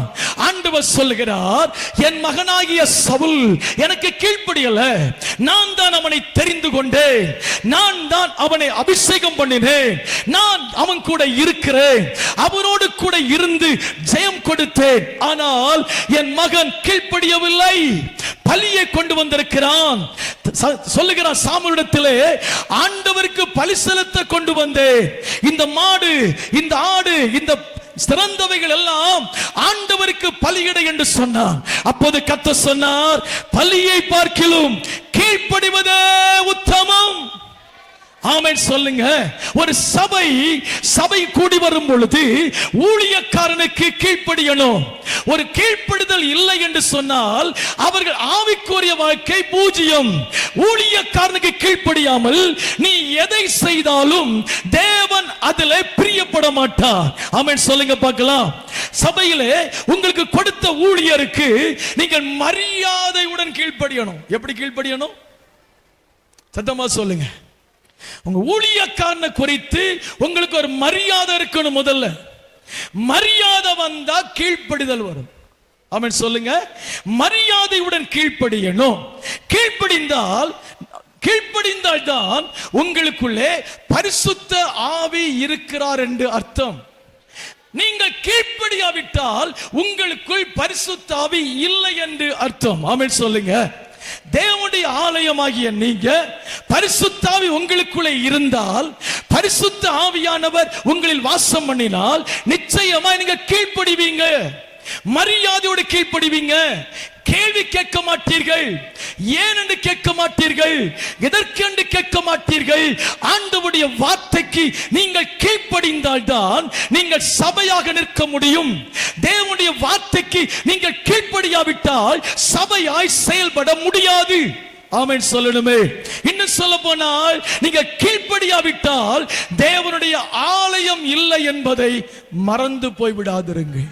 ஆண்டவர் சொல்லுகிறார், என் மகனாகிய சவுல் எனக்கு கீழ்ப்படியல, நான் தான் அவனை தெரிந்து கொண்டேன், நான் தான் அவனை அபிஷேகம் பண்ணினேன், நான் அவன் கூட இருக்கிறேன், அவனோடு கூட இருந்து ஜெயம் கொடுத்தேன். ஆனால் என் மகன் கீழ்ப்படியவில்லை, பலியை கொண்டு வந்திருக்கிறான். சொல்லுகிறான் சாமுவேலிடத்திலே, ஆண்டவருக்கு பலி செலுத்த கொண்டு வந்தேன், இந்த மாடு, இந்த ஆடு, இந்த சிறந்தவைகள் எல்லாம் ஆண்டவருக்கு பலியிட என்று சொன்னார். அப்போது கர்த்தர் சொன்னார், பலியை பார்க்கிலும் கீழ்ப்படிவதே உத்தமம். ஆமென் சொல்லுங்க. ஒரு சபை கூடி வரும் பொழுது ஊழியக்காரனுக்கு கீழ்ப்படியணும். ஒரு கீழ்ப்படிதல் இல்லை என்று சொன்னால் அவர்கள் ஆவிக்குரிய வாழ்க்கை பூஜ்யம். ஊழியக்காரனுக்கு கீழ்ப்படியாமல் நீ எதை செய்தாலும் தேவன் அதில் பிரியப்பட மாட்டார். ஆமென் சொல்லுங்க பார்க்கலாம். சபையிலே உங்களுக்கு கொடுத்த ஊழியருக்கு நீங்கள் மரியாதையுடன் கீழ்ப்படியணும். எப்படி கீழ்ப்படியணும்? சத்தமா சொல்லுங்க. உங்க ஊழியக்காரனை குறித்து உங்களுக்கு ஒரு மரியாதை இருக்கணும். முதல்ல மரியாதை வந்தா கீழ்ப்படிதல் வரும். ஆமென் சொல்லுங்க. மரியாதையுடன் கீழ்ப்படியணும். கீழ்ப்படிந்தால் தான் உங்களுக்குள்ளே பரிசுத்த ஆவி இருக்கிறார் என்று அர்த்தம். நீங்கள் கீழ்ப்படியாவிட்டால் உங்களுக்குள் பரிசுத்த ஆவி இல்லை என்று அர்த்தம். ஆமென் சொல்லுங்க. தேவனுடைய ஆலயமாகிய நீங்க பரிசுத்த ஆவி உங்களுக்குள்ளே இருந்தால், பரிசுத்த ஆவியானவர் உங்களில் வாசம் பண்ணினால் நிச்சயமா நீங்க கீழ்ப்படிவீங்க. மரியாதையோடு கீழ்ப்படிவீங்க. கேள்வி கேட்க மாட்டீர்கள். ஏன் என்று கேட்க மாட்டீர்கள். எதற்கென்று கேட்க மாட்டீர்கள். ஆண்டவருடைய வார்த்தைக்கு நீங்கள் கீழ்ப்படிந்தால் தான் நீங்கள் சபையாக நிற்க முடியும். தேவனுடைய வார்த்தைக்கு நீங்கள் கீழ்ப்படியாவிட்டால் சபையாய் செயல்பட முடியாது. ஆமென் சொல்லணுமே. இன்னும் சொல்ல போனால் நீங்க கீழ்ப்படியாவிட்டால் தேவனுடைய ஆலயம் இல்லை என்பதை மறந்து போய்விடாதிருங்கள்.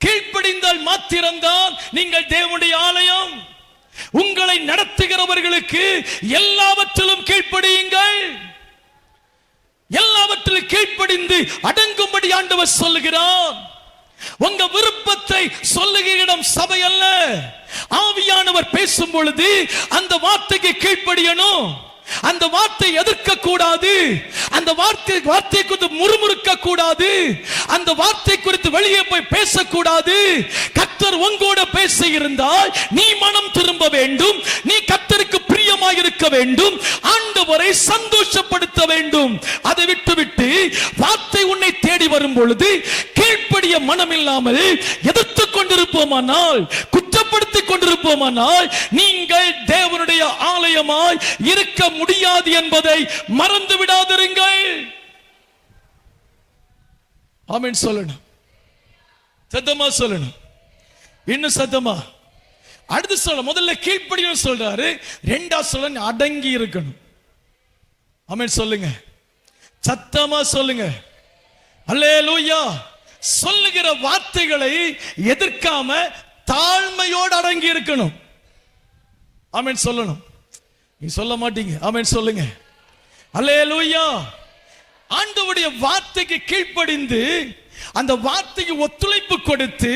கீழ்ப்படிந்தால் மாத்திரம்தான் நீங்கள் தேவனுடைய ஆலயம். உங்களை நடத்துகிறவர்களுக்கு எல்லாவற்றிலும் கீழ்ப்படியுங்கள். எல்லாவற்றிலும் கீழ்ப்படிந்து அடங்கும்படி ஆண்டவர் சொல்லுகிறார். உங்க விருப்பத்தை சொல்லுகிற இடம் சபை அல்ல. ஆவியானவர் பேசும் பொழுது அந்த வார்த்தைக்கு கீழ்ப்படியணும். அந்த வார்த்தை எதிர்க்க கூடாது. அந்த வார்த்தை குறித்து முறுமுறுக்க கூடாது. அந்த வார்த்தை குறித்து வெளியே போய் பேசக்கூடாது. கர்த்தர் உங்களோட பேச இருந்தால் நீ மனம் திரும்ப வேண்டும். நீ கர்த்தருக்கு பிரியமாக இருக்க வேண்டும். ஆண்டவரை சந்தோஷப்படுத்த வேண்டும். அதை விட்டுவிட்டு வார்த்தை உன்னை தேடி வரும் பொழுது கீழ்ப்படிய மனம் இல்லாமல் எதிர்த்து கொண்டிருப்போமானால், குற்றப்படுத்திக் கொண்டிருப்போமானால் நீங்கள் தேவனுடைய ஆலயமாய் இருக்க முடியாது என்பதை மறந்து விடாதிருங்கள். ஆமென் சொல்லணும். சத்தமா சொல்லணும். இன்னும் சத்தமா. அடுத்து சொல்ல முதல்ல கீழ்ப்படியும் சொல்றாரு. இரண்டாவது சொல்ல அடங்கி இருக்கணும். ஆமென் சொல்லுங்க. சத்தமா சொல்லுங்க. அல்லேலூயா. சொல்லுகிற வார்த்தைகளை எதிர்க்காம தாழ்மையோடு அடங்கி இருக்கணும். ஆமென் சொல்லணும். நீ சொல்ல மாட்டீங்க. ஆமென் சொல்லுங்க. அல்லேலூயா. ஆண்டவருடைய வார்த்தைக்கு கீழ்ப்படிந்து அந்த வார்த்தைக்கு ஒத்துழைப்பு கொடுத்து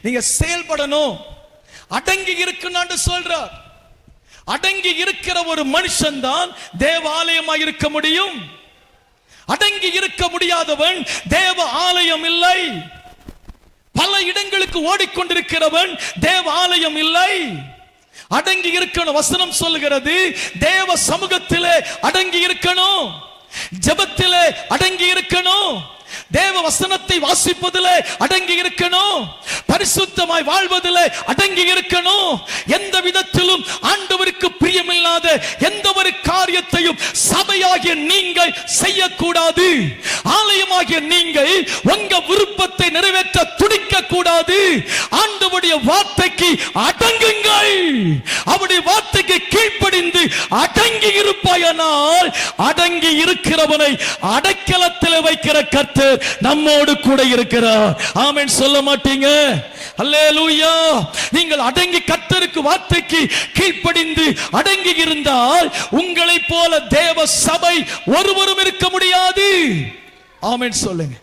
நீங்க செயல்படணும். அடங்கி இருக்கணும் சொல்றார். அடங்கி இருக்கிற ஒரு மனுஷன் தான் தேவாலயமாக இருக்க முடியும். அடங்கி இருக்க முடியாதவன் தேவ ஆலயம் இல்லை. பல இடங்களுக்கு ஓடிக்கொண்டிருக்கிறவன் தேவ ஆலயம் இல்லை. அடங்கி இருக்கணும். வசனம் சொல்லுகிறது தேவ சமூகத்திலே அடங்கி இருக்கணும். ஜெபத்திலே அடங்கி இருக்கணும். தேவ வசனத்தை வாசிப்பதிலே அடங்கி இருக்கணும். பரிசுத்தமாய் வாழ்வதிலே அடங்கி இருக்கணும். எந்த விதத்திலும் ஆண்டவருக்கு பிரியமில்லாத எந்த ஒரு காரியத்தையும் சபையாகிய நீங்கள் செய்யக்கூடாது. ஆலயமாகிய நீங்கள் உங்க விருப்பத்தை நிறைவேற்ற துடிக்க கூடாது. ஆண்டவருடைய வார்த்தைக்கு அடங்குங்கள். அவருடைய வார்த்தைக்கு கீழ்ப்படிந்து அடங்கி இருப்பாயானால் அடங்கி இருக்கிறவனை அடைக்கலத்தில் வைக்கிற கர்த்தர் நம்மோடு கூட இருக்கிறார். ஆமென் சொல்ல மாட்டீங்க. அல்லேலூயா. நீங்கள் அடங்கி கர்த்தருக்கு வார்த்தைக்கு கீழ்ப்படிந்து அடங்கி இருந்தால் உங்களை போல தேவ சபை ஒருவரும் இருக்க முடியாது. ஆமென் சொல்லுங்க.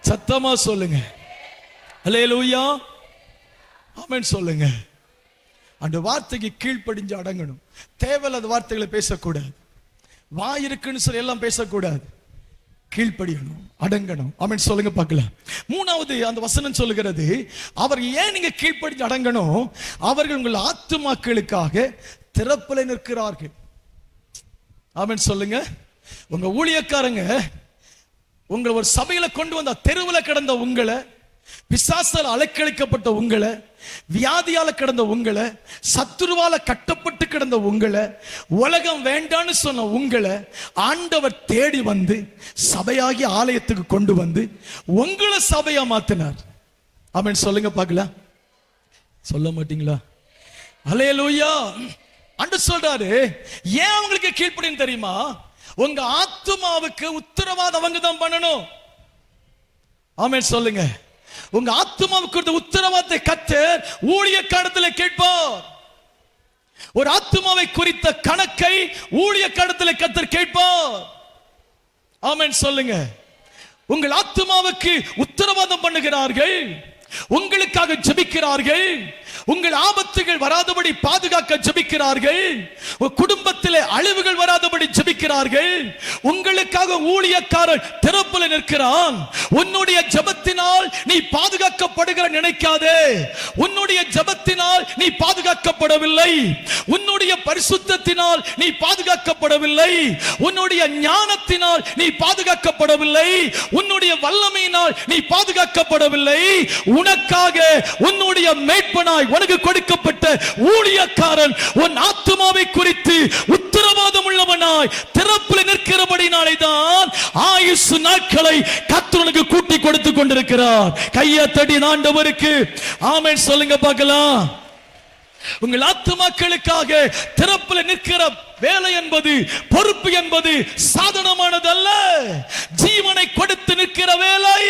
சத்தமா சொல்லுங்க. அல்லேலூயா. ஆமென் சொல்லுங்க. அந்த வார்த்தைக்கு கீழ்ப்படிஞ்சு அடங்கணும். தேவையில்லாத வார்த்தைகளை பேசக்கூடாது. வாய் இருக்குன்னு சொல்லி எல்லாம் பேசக்கூடாது. கீழ்ப்படியணும், அடங்கணும். ஆமென் சொல்லுங்க பார்க்கலாம். மூணாவது அந்த வசனம் சொல்லுகிறது, அவர் ஏன் நீங்க கீழ்ப்படிஞ்சு அடங்கணும்? அவர்கள் உங்கள் ஆத்துமாக்களுக்காக திறப்பில் நிற்கிறார்கள். ஆமென் சொல்லுங்க. உங்க ஊழியக்காரங்க உங்களை ஒரு சபையில கொண்டு வந்த தெருவில் கிடந்த உங்களை பிசாசால் அலைக்கழிக்கப்பட்ட உங்களை, வியாதியால கிடந்த உங்களை, சத்துருவால கட்டப்பட்டு கிடந்த உங்களை, உலகம் வேண்டான்னு சொன்ன உங்களை ஆண்டவர் தேடி வந்து சபையாகி ஆலயத்துக்கு கொண்டு வந்து உங்களை சபையா மாத்தினார். ஆமென் சொல்லுங்க பார்க்கலாம். சொல்ல மாட்டீங்களா? அல்லேலூயா. ஆண்டவர் சொல்றாரு, ஏன் அவங்களுக்கு கீழ்ப்படின்னு தெரியுமா? உங்க ஆத்துமாவுக்கு உத்தரவாதம் அவங்க தான் பண்ணணும். ஆமென் சொல்லுங்க. உங்க ஆத்துமாவுக்கு உத்தரவாதத்தை கர்த்தர் ஊழியக்காரத்தில் கேட்பார். ஒரு ஆத்துமாவை குறித்த கணக்கை ஊழியக்காரத்தில் கர்த்தர் கேட்பார். ஆமென் சொல்லுங்க. உங்கள் ஆத்துமாவுக்கு உத்தரவாதம் பண்ணுகிறார்கள், உங்களுக்காக ஜெபிக்கிறார்கள், உங்கள் ஆபத்துகள் வராதபடி பாதுகாக்க ஜெபிக்கிறார்கள், குடும்பத்திலே அழிவுகள் வராதபடி ஜெபிக்கிறார்கள். உங்களுக்காக ஊழியக்காரன் திறப்புல நிற்கிறான். உன்னுடைய ஜெபத்தினால் நீ பாதுகாக்கப்படுகிற நினைக்காதே. உன்னுடைய ஜெபத்தினால் நீ பாதுகாக்கப்படவில்லை. உன்னுடைய பரிசுத்தத்தினால் நீ பாதுகாக்கப்படவில்லை. உன்னுடைய ஞானத்தினால் நீ பாதுகாக்கப்படவில்லை. உன்னுடைய வல்லமையினால் நீ பாதுகாக்கப்படவில்லை. உனக்காக உன்னுடைய மேய்ப்பனாய் உனக்கு கொடுக்கப்பட்ட ஊழியக்காரன் உன் ஆத்துமாவை குறித்து உத்தரவாதம் உள்ளவனாய் திறப்பில் நிற்கிறபடினாலே தான் ஆயுசு நாட்களை கர்த்தர் உனக்கு கூட்டி கொடுத்து கொண்டிருக்கிறார். கையை தட்டி ஆண்டவருக்கு ஆமென் சொல்லுங்க பார்க்கலாம். உங்கள் ஆத்துமாக்களுக்காக திறப்பில் நிற்கிற வேலை என்பது, பொறுப்பு என்பது சாதாரணமானதல்ல. ஜீவனை கொடுத்து நிற்கிற வேலை.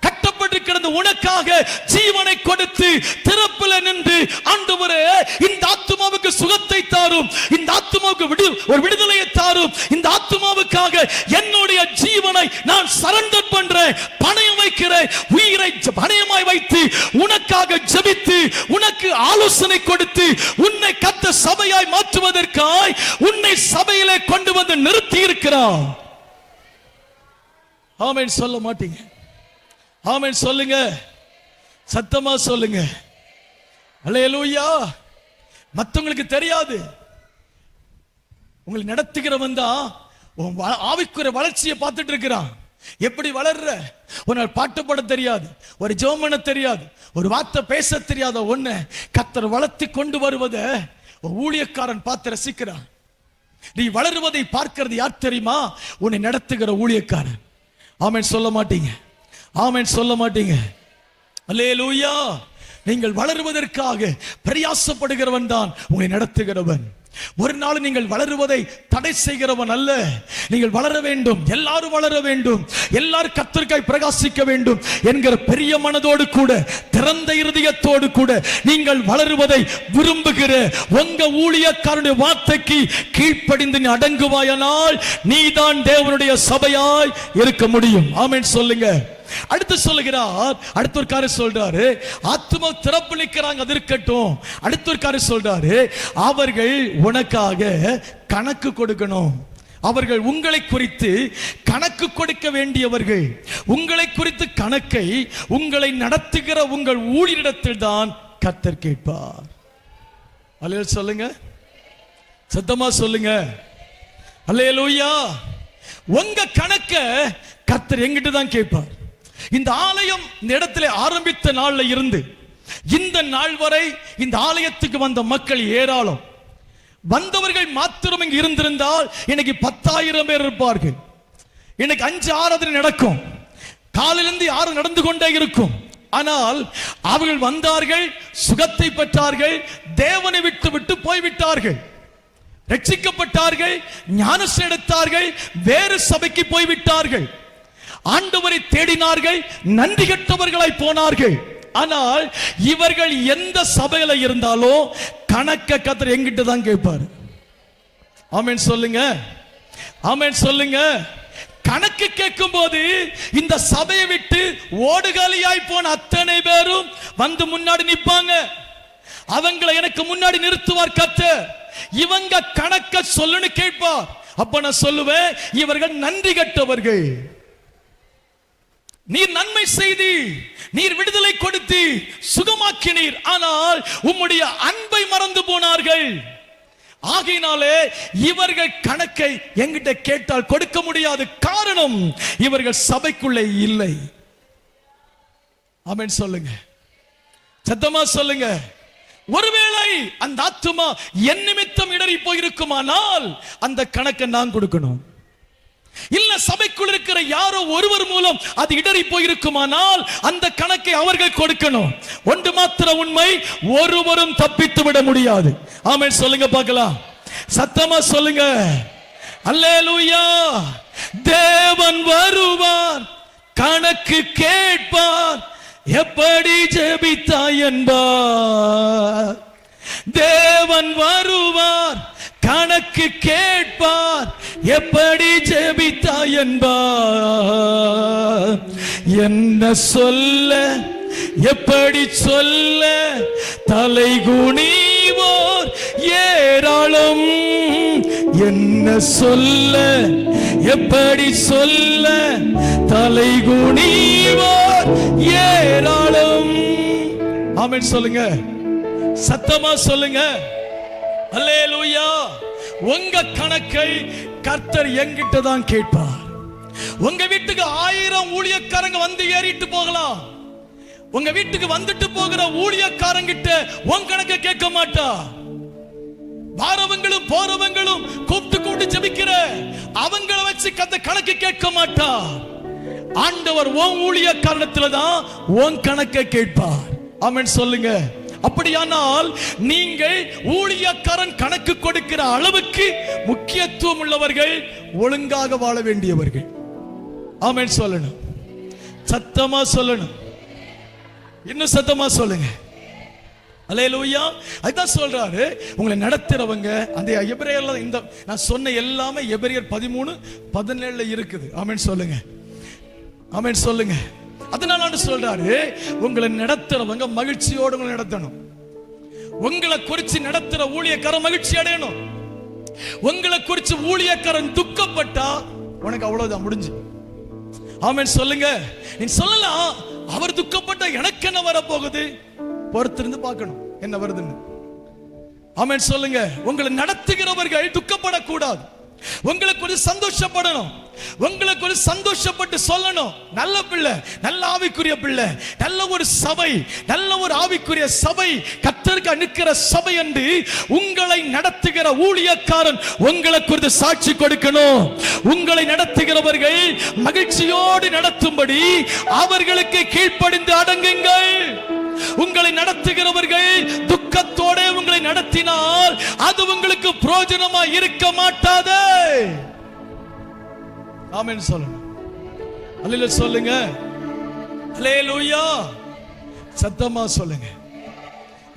கட்டப்பட்டு கிடந்த உனக்காக ஜீவனை கொடுத்து திறப்பில் நின்று, ஆண்டவரே இந்த ஆத்துமாவுக்கு சுகத்தை தாரும், இந்த ஆத்துமாவுக்கு ஒரு விடுதலையை தாரும், இந்த ஆத்துமாவுக்காக என்னுடைய ஜீவனை நான் சரண்டர் பண்றேன், பணயம் வைக்கிறேன், உயிரை பணயமாய் வைத்து உனக்காக ஜெபித்து உனக்கு ஆலோசனை கொடுத்து உன்னை கர்த்தர் சபையாய் மாற்றுவதற்காய் உன்னை சபையிலே கொண்டு வந்து நிறுத்தி இருக்கிறார். ஆமென் சொல்ல மாட்டீங்க? ஆமென் சொல்லுங்க, சத்தமா சொல்லுங்க. அல்லேலூயா. மற்றவங்களுக்கு தெரியாது, உங்களை நடத்துகிறவன் தான் ஆவிக்குரிய வளர்ச்சியை பார்த்துட்டு இருக்கிறான். எப்படி வளர்ற? உன்னால் பாட்டு பாட தெரியாது, ஒரு ஜெபம் பண்ண தெரியாது, ஒரு வார்த்தை பேச தெரியாத ஒண்ணு கர்த்தர் வளர்த்தி கொண்டு வருவதை ஊழியக்காரன் பார்த்து ரசிக்கிறான். நீ வளருவதை பார்க்கிறது யார் தெரியுமா? உன்னை நடத்துகிற ஊழியக்காரன். ஆமென் சொல்ல மாட்டீங்க? ஆமென் சொல்ல மாட்டீங்க? அல்லேலூயா. நீங்கள் வளருவதற்காக பிரயாசப்படுகிறவன் தான் உங்களை நடத்துகிறவன். ஒரு நாள் நீங்கள் வளருவதை தடை செய்கிறவன் அல்ல. நீங்கள் வளர வேண்டும், எல்லாரும் வளர வேண்டும், எல்லாரும் கர்த்தருக்காய் பிரகாசிக்க வேண்டும் என்கிற பெரிய மனதோடு கூட, திறந்த இருதயத்தோடு கூட நீங்கள் வளருவதை விரும்புகிற உங்க ஊழியக்காரனுடைய வார்த்தைக்கு கீழ்ப்படிந்து நீ அடங்குவாயானால் நீதான் தேவனுடைய சபையாய் இருக்க முடியும். ஆமென் சொல்லுங்க. அடுத்து சொல்லுகிறார், அடுத்த ஒரு காரியம் சொல்றாரு, ஆத்துமா திறப்பு நிற்கிறாங்க, அது இருக்கட்டும். அடுத்த ஒரு காரியம் சொல்றாரு, அவர்கள் உனக்காக கணக்கு கொடுக்கணும். அவர்கள் உங்களை குறித்து கணக்கு கொடுக்க வேண்டியவர்கள். உங்களை குறித்து கணக்கை உங்களை நடத்துகிற உங்கள் ஊழியரிடத்தில் தான் கர்த்தர் கேட்பார். அல்லேலூயா சொல்லுங்க, சத்தமா சொல்லுங்க. அல்லேலூயா. உங்க கணக்க கர்த்தர் எங்கிட்ட தான் கேட்பார். இந்த ஆலயம் இந்த இடத்துல ஆரம்பித்த நாள்ல இருந்து இந்த நாள் வரை இந்த ஆலயத்துக்கு வந்த மக்கள் ஏராளம். வந்தவர்கள் மாத்திரம் இங்கு இருந்திருந்தால் இன்னைக்கு 10,000 பேர் இருப்பார்கள். இன்னைக்கு 5 ஆராதனை நடக்கும், காலையிலிருந்து 6 நடந்து கொண்டே இருக்கும். ஆனால் அவர்கள் வந்தார்கள், சுகத்தை பெற்றார்கள், தேவனை விட்டு விட்டு போய்விட்டார்கள், ரட்சிக்கப்பட்டார்கள், ஞானஸ்நானம் எடுத்தார்கள், வேறு சபைக்கு போய்விட்டார்கள், ஆண்டவரை தேடினார்கள், நன்றி கெட்டவர்களாய் போனார்கள். ஆனால் இவர்கள் எந்த சபையில இருந்தாலும் கணக்க கர்த்தர் எங்கிட்ட தான் கேட்பார். ஆமென் சொல்லுங்க, ஆமென் சொல்லுங்க. கணக்கு கேட்கும் போது இந்த சபையை விட்டு ஓடுகாலியாய் போன அத்தனை பேரும் வந்து முன்னாடி நிற்பாங்க. அவங்களை எனக்கு முன்னாடி நிறுத்துவார் கர்த்தர். இவங்க கணக்க சொல்லுன்னு கேட்பார். அப்ப நான் சொல்லுவேன், இவர்கள் நன்றி கெட்டவர்கள். நீர் நன்மை செய்தி, நீர் விடுதலை கொடுத்து சுகமாக்கினீர், ஆனால் உம்முடைய அன்பை மறந்து போனார்கள். ஆகையினாலே இவர்கள் கணக்கை என்கிட்ட கேட்டால் கொடுக்க முடியாது. காரணம், இவர்கள் சபைக்குள்ளே இல்லை. ஆமென் சொல்லுங்க, சத்தமா சொல்லுங்க. ஒருவேளை அந்த ஆத்துமா என் நிமித்தம் இடறி போயிருக்குமானால் அந்த கணக்கை நான் கொடுக்கணும். இல்ல சபைக்குள் இருக்கிற யாரோ ஒருவர் மூலம் அது இடறி போயிருக்குமானால் அந்த கணக்கை அவர்கள் கொடுக்கணும். ஒன்று மாத்திர உண்மை, ஒருவரும் தப்பித்து விட முடியாது. ஆமென் சொல்லுங்க பார்க்கலாம், சத்தமா சொல்லுங்க. அல்லேலூயா. தேவன் வருவார், கணக்கு கேட்பார், எப்படி ஜெபித்தாய் என்பார். தேவன் வருவார், கணக்கு கேட்பார், எப்படி ஜெபித்தாய் என்பார். என்ன சொல்ல, எப்படி சொல்ல, தலை குனிவோர் ஏராளம். என்ன சொல்ல, எப்படி சொல்ல, தலை குனிவோர் ஏராளம். ஆமென் சொல்லுங்க, சத்தமா சொல்லுங்க. அல்லேலூயா. உங்க கணக்கை கர்த்தர் என்கிட்ட தான் கேட்பார். உங்க வீட்டுக்கு 1000 ஊழியக்காரங்க வந்து ஏறிட்டு போகலாம். உங்க வீட்டுக்கு வந்துட்டு போகிற ஊழியக்காரங்கிட்ட உன் கணக்கை கேட்க மாட்டா. வாரவங்களும் போறவங்களும் கூப்பிட்டு ஜெபிக்கிற அவங்கள வச்சு கணக்கு கேட்க மாட்டா. ஆண்டவர் உன் ஊழியக்காரத்துல தான் உன் கணக்கை கேட்பார். ஆமென் சொல்லுங்க. அப்படியானால் நீங்கள் ஊழியக்காரன் கணக்கு கொடுக்கிற அளவுக்கு முக்கியத்துவம் உள்ளவர்கள், ஒழுங்காக வாழ வேண்டியவர்கள். ஆமென் சொல்லணும், சத்தமா சொல்லணும், இன்னும் சத்தமா சொல்லுங்க. அல்லேலூயா. அதுதான் சொல்றாரு, உங்களை நடத்துறவங்க அந்த எபிரேயர்ல இந்த நான் சொன்ன எல்லாமே எபிரேயர் 13:17 இருக்குது. ஆமென் சொல்லுங்க, ஆமென் சொல்லுங்க. அதனால சொல்றாரு, உங்களை நடத்துறவங்க மகிழ்ச்சியோடு உங்களை நடத்தணும். உங்களை குறித்து நடத்துற ஊழியக்காரன் மகிழ்ச்சி அடையணும். உங்களை குறித்து ஊழியக்காரன் துக்கப்பட்டா உனக்கு அவ்வளவுதான், முடிஞ்சு. ஆமென் சொல்லுங்க. நீ சொல்லலாம், அவர் துக்கப்பட்டா எனக்கு என்ன வர போகுது, பொறுத்திருந்து பார்க்கணும் என்ன வருதுன்னு. ஆமென் சொல்லுங்க. உங்களை நடத்துகிறவர்கள் துக்கப்படக்கூடாது, உங்களை குறித்து சந்தோஷப்படணும். உங்களை குறித்து சந்தோஷப்பட்டு சொல்லணும், நல்ல பிள்ளை, நல்ல ஆவிக்குரிய பிள்ளை, நல்ல ஒரு சபை, நல்ல ஒரு ஆவிக்குரிய சபை, கர்த்தருக்கு நிற்கிற சபை என்று உங்களை நடத்துகிற ஊழியக்காரன் உங்களை குறித்து சாட்சி கொடுக்கணும். உங்களை நடத்துகிறவர்கள் மகிழ்ச்சியோடு நடத்தும்படி அவர்களுக்கு கீழ்ப்படிந்து அடங்குங்கள். உங்களை நடத்துகிறவர்கள் துக்கத்தோட உங்களை நடத்தினால் அது உங்களுக்கு பிரயோஜனமா இருக்க மாட்டாது. ஆமென் சொல்லணும். அல்லேலூயா சொல்லுங்க. அல்லேலூயா. சத்தமா சொல்லுங்க,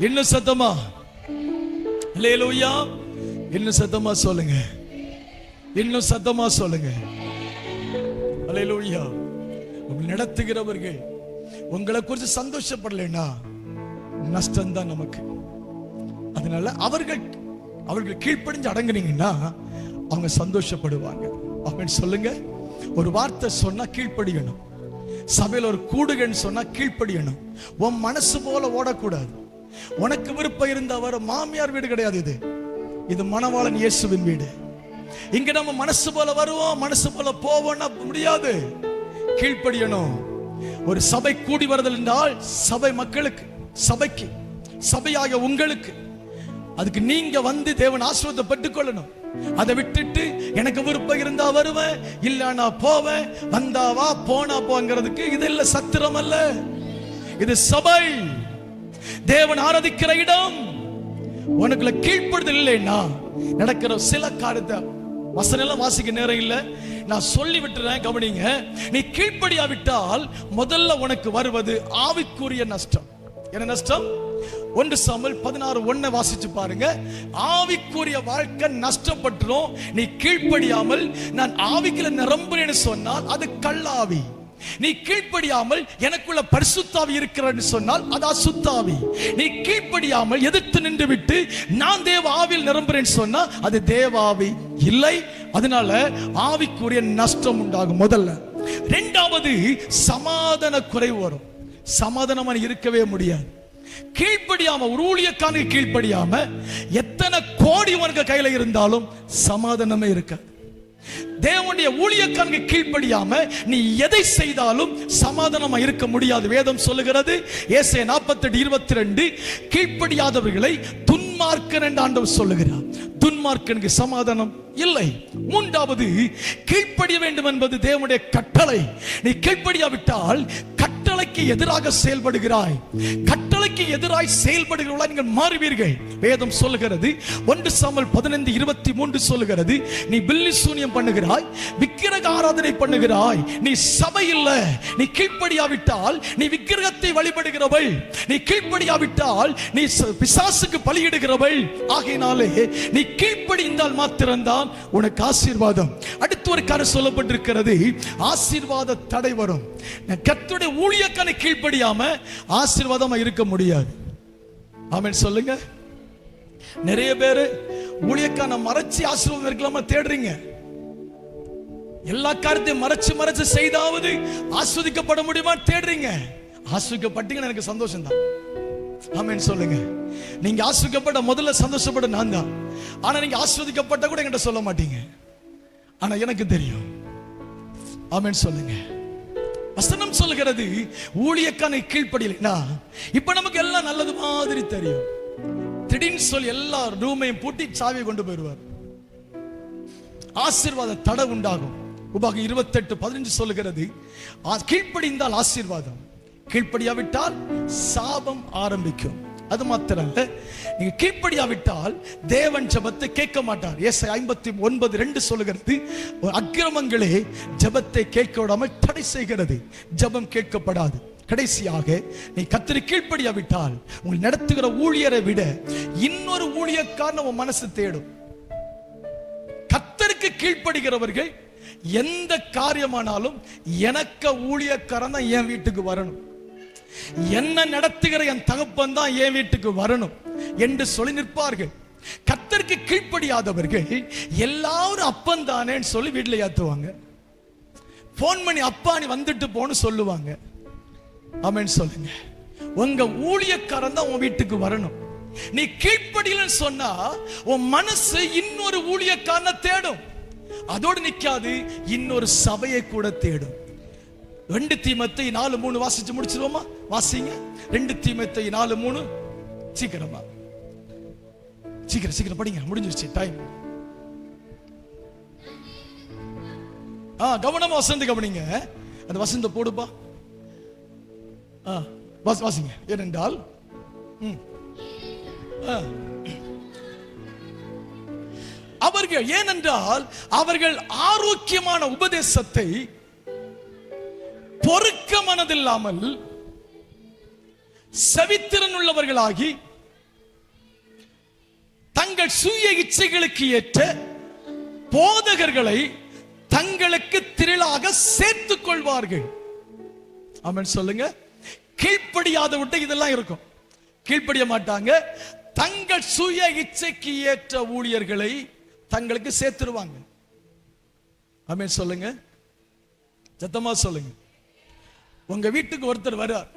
இன்னும் சத்தமா. அல்லேலூயா. இன்னும் சத்தமா சொல்லுங்க, இன்னும் சத்தமா சொல்லுங்க. அல்லேலூயா. உங்களை நடத்துகிறவர்கள் உங்களை குறித்து சந்தோஷப்படலைன்னா நஷ்டம் தான் நமக்கு. அதனால அவர்கள் கீழ்ப்படிஞ்சு அடங்குனீங்கன்னா அவங்க சந்தோஷப்படுவாங்க. ஆமென் சொல்லுங்க. ஒரு வார்த்தை சொன்னா கீழ்ப்படியணும். சபையில் ஒரு கூடுகன்னு சொன்னா கீழ்ப்படியணும். உன் மனசு போல ஓடக்கூடாது. உனக்கு விருப்பம் இருந்த வர மாமியார் வீடு கிடையாது. இது மணவாளன் இயேசுவின் வீடு. இங்க நம்ம மனசு போல வருவோம், மனசு போல போவோம்னா முடியாது. கீழ்ப்படியணும். ஒரு சபை கூடி வருதல் என்றால் சபை மக்களுக்கு, சபைக்கு, சபையாக உங்களுக்கு. அதுக்கு நீங்க வந்து தேவன் ஆசீர்வாதத்தை பெற்றுக்கொள்ளணும். அதை விட்டுட்டு எனக்கு விருப்பம் இருந்தா வருவேன், இல்ல நான் போவேன், வந்தா வா போனா போங்கிறதுக்கு இது இல்ல, சத்திரம் அல்ல. இது சபை, தேவன் ஆராதிக்கிற இடம். உனக்குள்ள கீழ்ப்படுதல் இல்லைன்னா நடக்கிற சில காரியத்தை வசனம் எல்லாம் வாசிக்க நேரம் இல்ல, நான் சொல்லி விட்டுறேன், கவனிங்க. நீ கீழ்ப்படியாவிட்டால் முதல்ல உனக்கு வருவது ஆவிக்குரிய நஷ்டம். என்ன நஷ்டம்? 1 சாமுவேல் 16:1 வாசிச்சு பாருங்க. ஆவிக்குரிய வாழ்க்கை நஷ்டப்பட்டுரும். நீ கீழ்ப்படியாமல் நான் ஆவிக்குள்ள நிரம்புறேன்னு சொன்னால் அது கல்லாவி. நீ கீழ்ப்படியாமல் எனக்குள்ள பரிசுத்தாவி இருக்கிறன்னு சொன்னால் அது அசுத்தாவி. நீ கீழ்ப்படியாமல் எதிர்த்து நின்று விட்டு நான் தேவ ஆவியில் நிரம்புறேன்னு சொன்னா அது தேவாவி இல்லை. அதனால ஆவிக்குரிய நஷ்டம் உண்டாகும் முதல்ல. இரண்டாவது, சமாதான குறைவு வரும். சமாதானமா இருக்கவே முடியாது. கீழ்ப்படியாம, ஒரு ஊழியக்காரனுக்கு கீழ்ப்படியாம எத்தனை கோடி உனக்கு கையில இருந்தாலும் சமாதானமே இருக்காது. தேவனுடைய ஊழியக்காரனுக்கு கீழ்ப்படியாம நீ எதை செய்தாலும் சமாதானமா இருக்க முடியாது. வேதம் சொல்லுகிறது ஏசாயா 48:22, கீழ்ப்படியாதவர்களை துன்மார்க்கன் என்று ஆண்டவர் சொல்லுகிறார். துன்மார்க்கனுக்கு சமாதானம் இல்லை. மூன்றாவது, கீழ்ப்படிய வேண்டும் என்பது தேவனுடைய கட்டளை. நீ கீழ்ப்படியாவிட்டால் கட்டளைக்கு எதிராக செயல்படுகிறாய். கட்டளைக்கு எதிராய் செயல்படுகிறவர்களாய் நீங்கள் மாறுவீர்கள். வேதம் சொல்லுகிறது 1 சாமுவேல் 15:23 சொல்லுகிறது, நீ பில்லி சூனியம் பண்ணுகிறாய், விக்கிரக ஆராதனை பண்ணுகிறாய், நீ சபை இல்ல. நீ கீழ்ப்படியாவிட்டால் நீ விக்கிரகத்தை வழிபடுகிறவள், நீ கீழ்ப்படியாவிட்டால் நீ பிசாசுக்கு பலியிடுகிறவள். ஆகையினாலே நீ கீழ்ப்படிந்தால் மாத்திரம்தான் உனக்கு ஆசீர்வாதம். அடுத்து ஒரு காரியம் சொல்லப்பட்டிருக்கிறது, ஆசீர்வாத தடை வரும். கர்த்தருடைய ஊழியக்காரனை கீழ்ப்படியாம ஆசீர்வாதமா இருக்க முடியாது. ஆமென் சொல்லுங்க. நிறைய பேர் ஊழியக்காரனை மறைச்சு ஆசீர்வாதம் இருக்கலாமா தேடுறீங்க. எல்லா காரியத்தையும் மறைச்சு செய்தாவது ஆஸ்வதிக்கப்பட முடியுமா தேடுறீங்க. ஆஸ்வதிக்கப்பட்டீங்கன்னு எனக்கு சந்தோஷம் தான். ஆமென் சொல்லுங்க. நீங்க ஆஸ்வதிக்கப்பட்ட முதல்ல சந்தோஷப்பட நான் தான். ஆனா நீங்க ஆஸ்வதிக்கப்பட்ட கூட என்கிட்ட சொல்ல மாட்டீங்க. ஆனா எனக்கு தெரியும். ஆமென் சொல்லுங்க. வசனம் சொல்லுகிறது ஊழியக்காரனை கீழ்ப்படியலைன்னா இப்ப நமக்கு எல்லாம் நல்லது மாதிரி தெரியும். திடீர்னு சொல்லி எல்லா ரூமையும் பூட்டி சாவியை கொண்டு போயிடுவார். ஆசீர்வாத தடை உண்டாகும். உபாகம் 28:15 சொல்லுகிறது, கீழ்ப்படிந்தால் ஆசீர்வாதம், கீழ்ப்படியாவிட்டால் சாபம் ஆரம்பிக்கும். அது மாத்திரமல்ல, நீங்க கீழ்ப்படியாவிட்டால் தேவன் ஜெபத்தை கேட்க மாட்டார். ஏசாயா 59:2 சொல்லுகிறது, அக்கிரமங்களே ஜெபத்தை கேட்க விடாமல் தடை செய்கிறது, ஜெபம் கேட்கப்படாது. கடைசியாக நீ கர்த்தருக்கு கீழ்ப்படியாவிட்டால் உங்களை நடத்துகிற ஊழியரை விட இன்னொரு ஊழியக்காரன் உன் மனசு தேடும். கர்த்தருக்கு கீழ்ப்படுகிறவர்கள் எந்த காரியமானாலும் எனக்கு ஊழியக்காரன் தான் என் வீட்டுக்கு வரணும், என்ன நடத்துகிற என் தகப்பன் தான் என் வீட்டுக்கு வரணும் என்று சொல்லி நிற்பார்கள். கர்த்தருக்கு கீழ்ப்படியாதவர்கள் எல்லாரும் அப்பன் தானேன்னு சொல்லி வீட்டில் ஏத்துவாங்க. போன் பண்ணி அப்பா நீ வந்துட்டு போன்னு சொல்லுவாங்க. ஆமென் சொல்லுங்க. உங்க ஊழியக்காரன் தான் உன் வீட்டுக்கு வரணும். நீ கீழ்ப்படியலன்னு சொன்னா உன் மனசு இன்னொரு ஊழியக்காரனை தேடும். அதோடு நிக்காது, இன்னொரு சபையை கூட தேடும். 2 தீமோத்தேயு 4:3 வாசிச்சு முடிச்சிருவோமா? வாசிங்க. 2 தீமோத்தேயு 4:3. சீக்கிரமா சீக்கிரம் படிங்க, முடிஞ்சிருச்சு டைம். கவனமா வசந்த கவனிங்க. அந்த வசந்த போடுப்பா. வாசிங்க. ஏனென்றால் அவர்கள் ஆரோக்கியமான உபதேசத்தை பொறுக்க மனதில்லாமல் செவித்திறன் உள்ளவர்களாகி தங்கள் சுய இச்சைகளுக்கு ஏற்ற போதகர்களை தங்களுக்கு திரளாக சேர்த்துக் கொள்வார்கள். ஆமென் சொல்லுங்க. கீழ்ப்படியாத விட்டு இதெல்லாம் இருக்கும். கீழ்ப்படிய மாட்டாங்க. தங்கள் சுய இச்சைக்கு ஏற்ற ஊழியர்களை தங்களுக்கு சேர்த்துருவாங்க. ஆமென் சொல்லுங்க. சத்தமா சொல்லுங்க. உங்க வீட்டுக்கு ஒருத்தர் வர்றார்.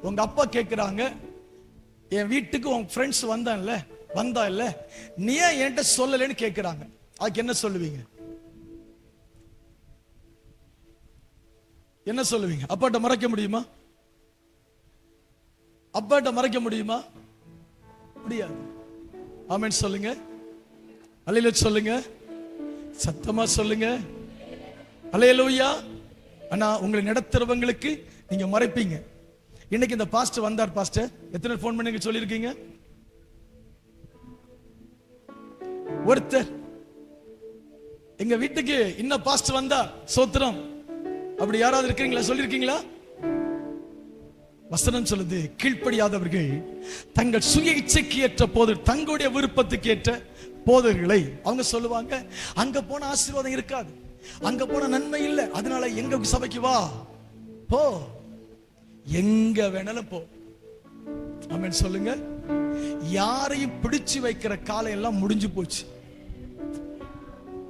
உங்க அப்பா கேட்கிறாங்க, என் வீட்டுக்கு உங்க ஃப்ரெண்ட்ஸ் வந்தா இல்ல நீ ஏன் என்கிட்ட சொல்லலன்னு கேட்கிறாங்க. அதுக்கு என்ன சொல்லுவீங்க? என்ன சொல்லுவீங்க? அப்பாட்ட மறைக்க முடியுமா? அப்பாட்ட மறைக்க முடியுமா? முடியாது. ஆமென் சொல்லுங்க. அல்லேலூயா சொல்லுங்க. சத்தமா சொல்லுங்க. அல்லேலூயா. ஆனா உங்களை நடத்துறவங்களுக்கு நீங்க மறைப்பீங்க. இன்னைக்கு இந்த பாஸ்டர் வந்தார். பாஸ்டர் எத்தனை போன் பண்ணி சொல்லியிருக்கீங்க? ஒருத்தர் எங்க வீட்டுக்கு இன்ன பாஸ்டர் வந்தார் சோத்திரம் அப்படி யாராவது இருக்கீங்களா? சொல்லிருக்கீங்களா? வசனம் சொல்லுது, கீழ்ப்படியாதவர்கள் தங்கள் சுய இச்சைக்கு ஏற்ற போதர், தங்களுடைய விருப்பத்துக்கு ஏற்ற போதர்களை அவங்க சொல்லுவாங்க. அங்க போன ஆசீர்வாதம் இருக்காது, அங்க போன நன்மை இல்லை, அதனால எங்க சபைக்கு வா போ, எங்க வேணாலும் போ. ஆமென் சொல்லுங்க. யாரையும் பிடிச்சு வைக்கிற காலம் எல்லாம் முடிஞ்சு போச்சு.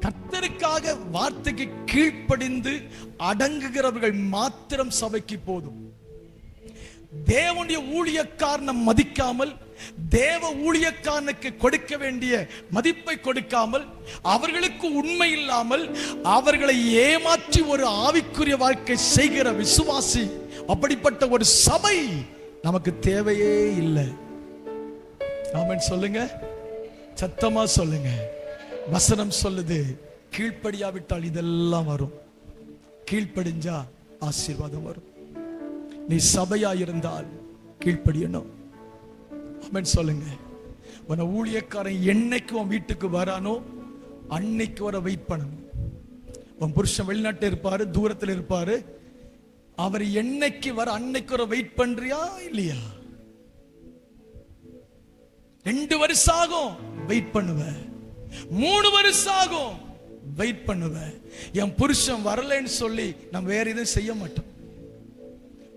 கர்த்தருக்காக வார்த்தைக்கு கீழ்ப்படிந்து அடங்குகிறவர்கள் மாத்திரம் சபைக்கு போதும். தேவனுடைய ஊழியக்காரனை மதிக்காமல் தேவ ஊழியக்காரனுக்கு கொடுக்க வேண்டிய மதிப்பை கொடுக்காமல், அவர்களுக்கு உண்மை இல்லாமல் அவர்களை ஏமாற்றி ஒரு ஆவிக்குரிய வாழ்க்கை செய்கிற விசுவாசி, அப்படிப்பட்ட ஒரு சபை நமக்கு தேவையே இல்லை. ஆமென் சொல்லுங்க, சத்தமா சொல்லுங்க. வசனம் சொல்லுது, கீழ்ப்படியாவிட்டால் இதெல்லாம் வரும், கீழ்ப்படிஞ்சா ஆசீர்வாதம் வரும். நீ சபையா இருந்தால் கீழ்ப்படியணும். ஆமென் சொல்லுங்க. உன ஊழியக்காரன் என்னைக்கு உன் வீட்டுக்கு வரானோ அன்னைக்கு வர வெயிட் பண்ணணும். உன் புருஷன் வெளிநாட்டில் இருப்பாரு, தூரத்தில் இருப்பாரு, அவர் என்னைக்கு வர அன்னைக்கு வர வெயிட் பண்றியா இல்லையா? 2 வருஷம் ஆகும், வெயிட் பண்ணுவேன். 3 வருஷம் ஆகும், வெயிட் பண்ணுவேன். என் புருஷன் வரலன்னு சொல்லி நம்ம வேற எதுவும் செய்ய மாட்டோம்.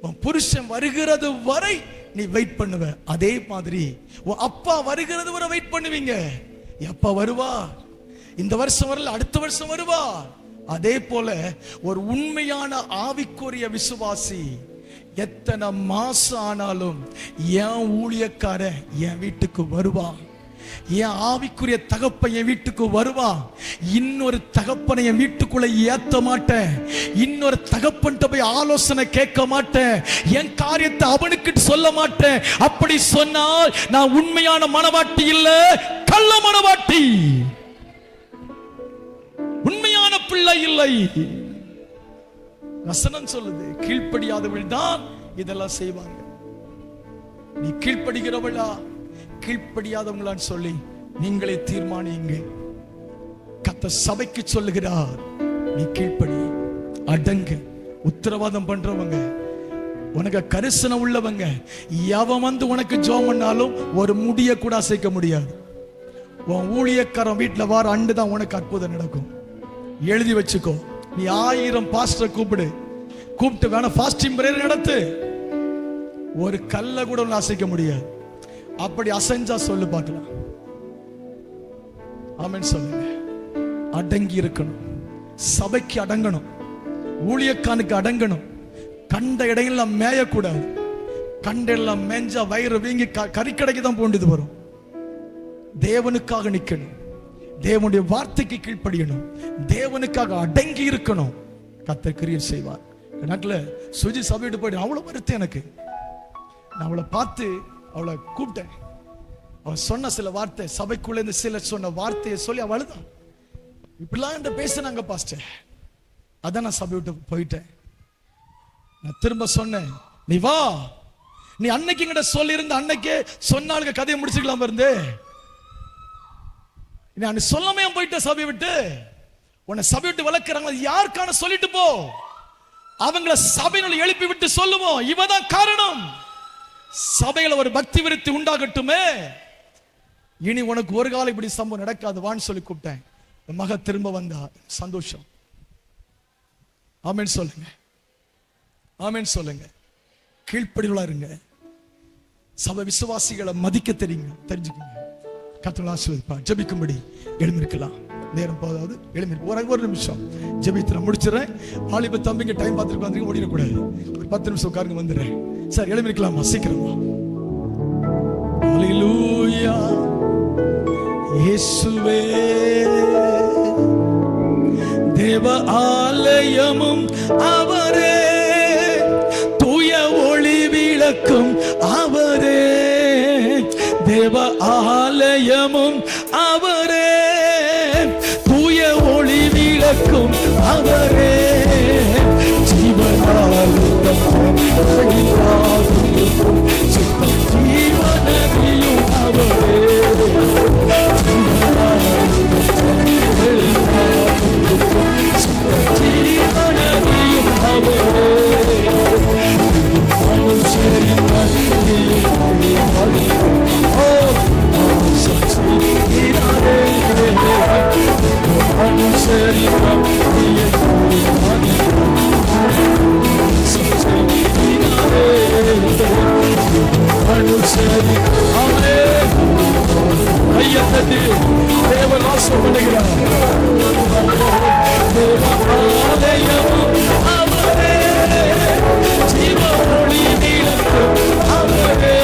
உன் புருஷன் வருகிறது வரை நீ வெயிட் பண்ணுவ. அதே மாதிரி உன் அப்பா வருகிறது வரை வெயிட் பண்ணுவீங்க. எப்ப வருவா? இந்த வருஷம் வரல, அடுத்த வருஷம் வருவா. அதே போல ஒரு உண்மையான ஆவிக்குரிய விசுவாசி எத்தனை மாசம் ஆனாலும் என் ஊழியக்காரன் என் வீட்டுக்கு வருவான், என் ஆவிக்குரிய தகப்பன் என் வீட்டுக்கு வருவான். இன்னொரு தகப்பனை என் வீட்டுக்குள்ள ஏத்த மாட்டேன், இன்னொரு தகப்பன் போய் ஆலோசனை கேட்க மாட்டேன், என் காரியத்தை அவனுக்கு சொல்ல மாட்டேன். அப்படி சொன்னால் நான் உண்மையான மனவாட்டி இல்ல, கள்ள மனவாட்டி, உண்மையான பிள்ளை இல்லை. வசனம் சொல்லுது, கீழ்ப்படியாதவள் தான் இதெல்லாம் செய்வாங்க. நீ கீழ்ப்படுகிறவளா கீழ்ப்படியாதவங்களான்னு சொல்லி நீங்களே தீர்மானியுங்கள். கர்த்தர் சபைக்கு சொல்லுகிறார், நீ கீழ்ப்படி, அடங்கு. உத்தரவாதம் பண்றவங்க, உனக்கு கரிசனம் உள்ளவங்க, எவன் வந்து உனக்கு ஜெபம் பண்ணாலும் ஒரு முடிய கூட அசைக்க முடியாது. உன் ஊழியக்காரன் வீட்டில் வார அண்டு தான் உனக்கு அற்புதம் நடக்கும். எழுதி வச்சுக்கோ. நீ 1000 பாஸ்டரை கூப்பிட்டு வேணா ஃபாஸ்டிங் பிரேயர் நடத்து, ஒரு கல்ல கூட ஒன்று அசைக்க முடியாது. அப்படி அசைஞ்சா சொல்லு பார்க்கலாம். ஆமென் சொல்லுங்க. அடங்கி இருக்கணும், சபைக்கு அடங்கணும், ஊழியக்கானுக்கு அடங்கணும். கண்ட இடையெல்லாம் மேயக்கூடாது. கண்ட எல்லாம் மேஞ்சா வயிறு வீங்கி கறிக்கடைக்கு தான் போண்டிது வரும். தேவனுக்காக நிக்கணும், தேவனுடைய வார்த்தைக்கு கீழ்ப்படியணும், தேவனுக்காக அடங்கி இருக்கணும். கர்த்தர் கிரியை செய்வார். நாட்டில் சுஜி சபையிட்டு போயிட்டு அவ்வளவு வருத்தம் எனக்கு. நான் அவளை பார்த்து அவளை கூப்பிட்டேன். அவள் சொன்ன சில வார்த்தை, சபைக்குள்ள இருந்து சிலர் சொன்ன வார்த்தையை சொல்லி அவள் அழுதான். இப்படிலாம் என்கிட்ட பேசினாங்க பாஸ்டர். அதான் நான் சபை விட்டு போயிட்டேன். நான் திரும்ப சொன்னேன், நீ வா, நீ அன்னைக்கு என்கிட்ட சொல்லி இருந்த அன்னைக்கே சொன்னாலுங்க கதையை முடிச்சுக்கலாம் இருந்து. நான் சொல்லாம போயிட்ட சபை விட்டு. உன்னை சபை விட்டு வளர்க்கிறாங்க, யாருக்கான சொல்லிட்டு போ. அவங்கள சபையினுள் எழுப்பி விட்டு சொல்லுவோம், இவதான் காரணம். சபையில ஒரு பக்தி விருத்தி உண்டாகட்டுமே. இனி உனக்கு ஒரு காலம் இப்படி சம்பவம் நடக்காது வான்னு சொல்லி கூப்பிட்டேன். மக திரும்ப வந்தா, சந்தோஷம். ஆமென் சொல்லுங்க, ஆமென் சொல்லுங்க. கீழ்ப்படிகளா இருங்க. சபை விசுவாசிகளை மதிக்க தெரிஞ்சுக்கங்க. கர்த்தர் ஆசீர்வதிப்பார். ஜெபிக்கும்படி எழுந்திருக்கலாம். நேரம் போதாவது எழுந்திருக்கு. ஒரு நிமிஷம் ஜெபித்து முடிச்சிடறேன். வாலிப தம்பிங்க டைம் பார்த்துட்டு வந்து ஓடிடக்கூடாது. ஒரு 10 நிமிஷம் உட்காருங்க, வந்துடுறேன். சார் எழுந்திருக்கலாமா? சீக்கிரமா. ஹல்லேலூயா. இயேசுவே தேவ ஆலயமும் அவரே, தூய ஒளி விளக்கும் அவரே, தேவ ஆலயமும் அவரே, தூய ஒளி விளக்கும் அவரே, ஜீவனாலும் ஜீவனதியும் அவரே, ஜீவனதியும் அவரே, தேவராசம் பண்ணுகிறார். அவரே, ஜீவ ஒளி விளக்கும் அவரே,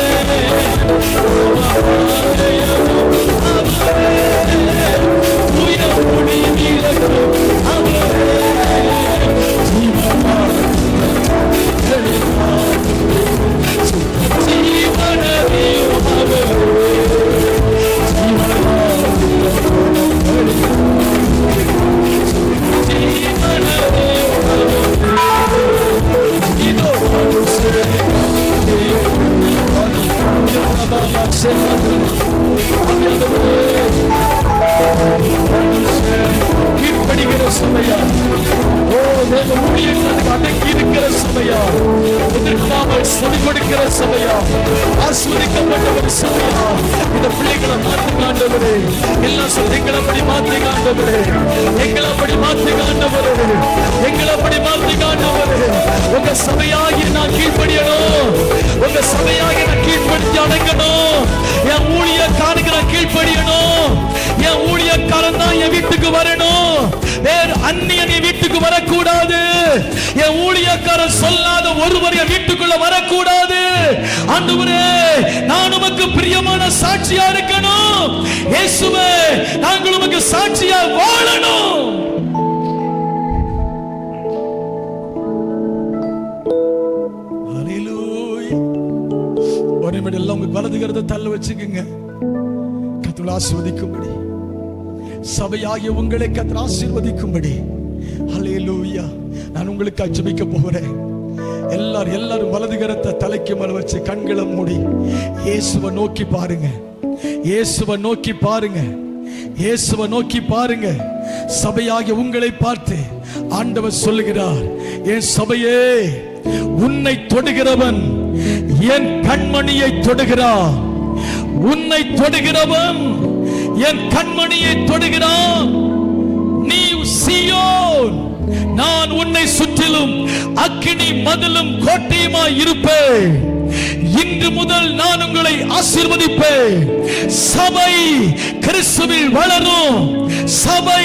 ஆண்டவரே. எல்லாம் சொல்லி எங்களை அப்படி மாற்றுங்க ஆண்டவரே. எங்களை அப்படி மாற்றுங்க ஆண்டவரே. எங்களை அப்படி மாற்றுங்க ஆண்டவரே. உங்க சபையாகி நான் கீழ்ப்படியணும். உங்க சபையாகி நான் கீழ்ப்படுத்தி அடங்கணும். என் ஊழியக்காரனுக்கு நான் கீழ்ப்படியணும். என் ஊழியக்காரன் தான் என் வீட்டுக்கு வரணும். வேறு அந்நியன் என் வீட்டுக்கு வரக்கூடாது. என் ஊழியக்காரன் சொல்லாத ஒருவர் என் வீட்டுக்குள்ள வரக்கூடாது. ஆண்டவரே, நான் உமக்கு பிரியமான சாட்சியா இருக்கணும். இயேசுவே, நாங்கள் உமக்கு சாட்சியா வாழணும். ஹல்லேலூயா. ஒரு நிமிடம் எல்லாம் உங்க வலது கரத்தை தள்ள வச்சுக்கோங்க. கர்த்தர் ஆசீர்வதிக்கும்படி, சபையாகிய உங்களை கர்த்தர் ஆசீர்வதிக்கும்படி. ஹல்லேலூயா. நான் உங்களுக்கு ஜெபிக்க போகிறேன். எல்லாரும் வலது கரத்தை தலைக்கு மேல வச்சு கண்களை மூடி இயேசுவை நோக்கி பாருங்க. இயேசுவை நோக்கி பாருங்க. இயேசுவை நோக்கி பாருங்க. சபையாகிய உங்களை பார்த்து ஆண்டவர் சொல்லுகிறார், என் சபையே, உன்னை தொடுகிறவன் என் கண்மணியை தொடுகிறான். உன்னை தொடுகிறவன் என் கண்மணியை தொடுகிறான். நீ சீயோன், நான் உன்னை சுற்றிலும் அக்கினி மதிலும் கோட்டையுமாய் இருப்பேன். இன்று முதல் நான் உங்களை ஆசீர்வதிப்பேன். சபை கிறிஸ்துவில் வளரும். சபை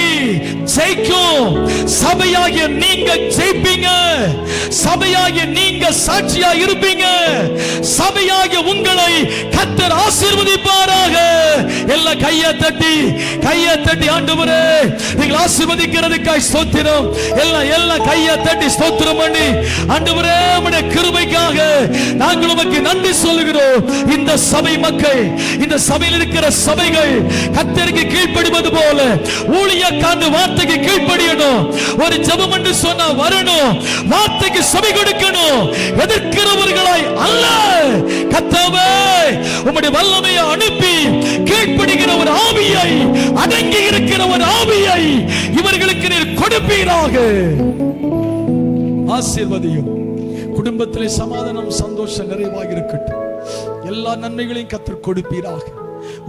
ஜெயிக்கும். சபையாகிய நீங்க ஜெயிப்பீங்க. சபையாகிய நீங்க சாட்சியா இருப்பீங்க. சபையாகிய உங்களை கர்த்தர் ஆசீர்வதிப்பாராக. எல்லாம் கையை தட்டி ஆண்டவரே, நீங்கள் ஆசீர்வதிக்கிறதுக்காய் ஸ்தோத்திரம். எல்லாம் கையை தட்டி ஸ்தோத்திரம் பண்ணி, ஆண்டவரே, உம்முடைய கிருபைக்காக நாங்கள் உமக்கு நன்றி சொல்லுகிறோம். இந்த சபை மக்கள், இந்த சபையில் இருக்கிற சபைகள் கர்த்தருக்கு கீழ்ப்படிவது போல ஊழியக்காரன் வார்த்தைக்கு கீழ்ப்படியணும். ஒரு ஜெபம் என்று சொன்னா வரணும். வார்த்தைக்கு செவி கொடுக்கணும். எதிர்க்கிறவர்களாய் அல்ல. கர்த்தாவே, உம்முடைய வல்லமையை அனுப்பி கீழ்ப்படிகிற ஒரு ஆவியை, அடங்கி இருக்கிற ஒரு ஆவியை இவர்களுக்கு நீர் கொடுப்பீராக. ஆசீர்வதியும். குடும்பத்திலே சமாதானம், சந்தோஷம் நிறைவாக இருக்கட்டும். எல்லா நன்மைகளையும் கர்த்தர் கொடுப்பீராக.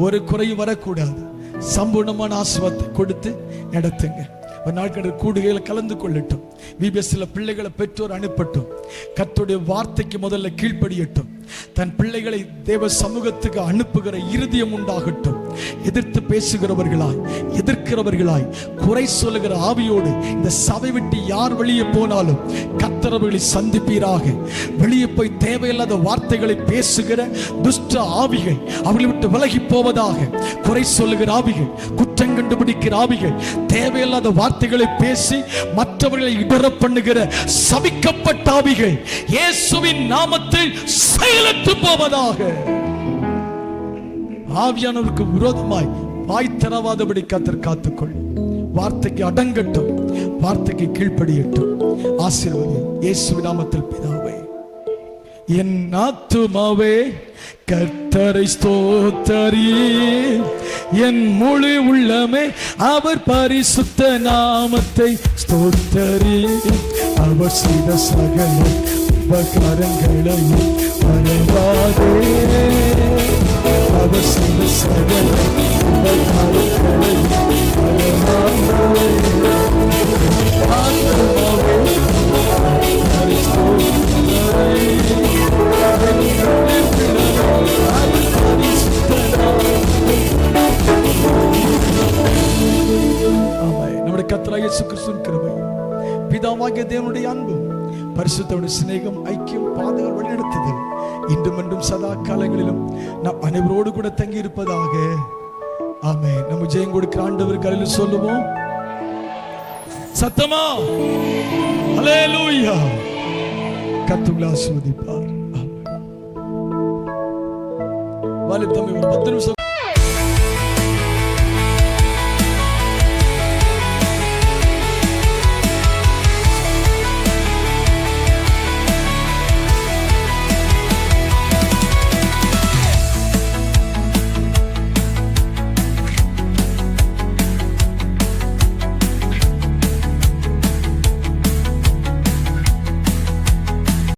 ஒரு குறையும் வரக்கூடாது. சம்பூர்ணமான ஆசீர்வாதத்தை கொடுத்து நடத்துங்க. ஒரு நாட்கள் கூடுகையில் கலந்து கொள்ளட்டும். விபிஎஸ்ல பிள்ளைகளை பெற்றோர் அனுப்பட்டும். கர்த்தருடைய வார்த்தைக்கு முதல்ல கீழ்ப்படியட்டும். தன் பிள்ளைகளை தேவ சமூகத்துக்கு அனுப்புகிற இருதயம் உண்டாகட்டும். எதிர்த்து பேசுகிறவர்களாய், எதிர்க்கிறவர்களாய், குறை சொல்லுகிற ஆவியோடு இந்த சபை விட்டு யார் வெளியே போனாலும் கர்த்தர் அவர்களை சந்திப்பீராக. வெளியே போய் தேவையில்லாத வார்த்தைகளை பேசுகிற துஷ்ட ஆவிகள் அவர்களை விட்டு விலகி போவதாக. குறை சொல்லுகிற ஆவிகள், குற்றம் கண்டுபிடிக்கிற ஆவிகள், தேவையில்லாத வார்த்தைகளை பேசி மற்றவர்களை இடர பண்ணுகிற சபிக்கப்பட்ட ஆவிகள் இயேசுவின் நாமத்தில் செயலற்று போவதாக. ஆவியானவருக்கு விரோதமாய் வாய் திறவாதபடி கர்த்தர் காத்துக்கொள்ளும். வார்த்தைக்கு அடங்கட்டும். வார்த்தைக்கு கீழ்ப்படியட்டும். ஆசீர்வதி இயேசுவின் நாமத்தில் பிதாவே. என் ஆத்துமாவே கர்த்தரை ஸ்தோத்தரி. என் முழு உள்ளமே அவர் பரிசுத்த நாமத்தை ஸ்தோத்தரி. அவர் செய்த சகல உபகாரங்களையும் மறவாதே. அவர் செய்த சகல உபகாரங்களையும் மறவாதே. ஆத்துமாவே கர்த்தரை ஸ்தோத்தரி. நம்முடைய கர்த்தராகிய இயேசு கிறிஸ்துவின் கிருபை, பிதாவாகிய தேவனுடைய அன்பும், பரிசுத்தமுடைய சிநேகம், ஐக்கியம், பாதுகாப்பு, வழிநடத்துதல் இன்றும் என்றும் சதா காலங்களிலும் நாம் அனைவரோடு கூட தங்கி இருப்பதாக. ஆமென். நம்ம ஜெயம் கொடுக்கிற ஆண்டவர் கரையில் சொல்லுவோம் சத்தமா. ஹல்லேலூயா. கர்த்தர் ஆசீர்வதிப்பார். வாலிப தம்பி ஒரு 10 நிமிஷம்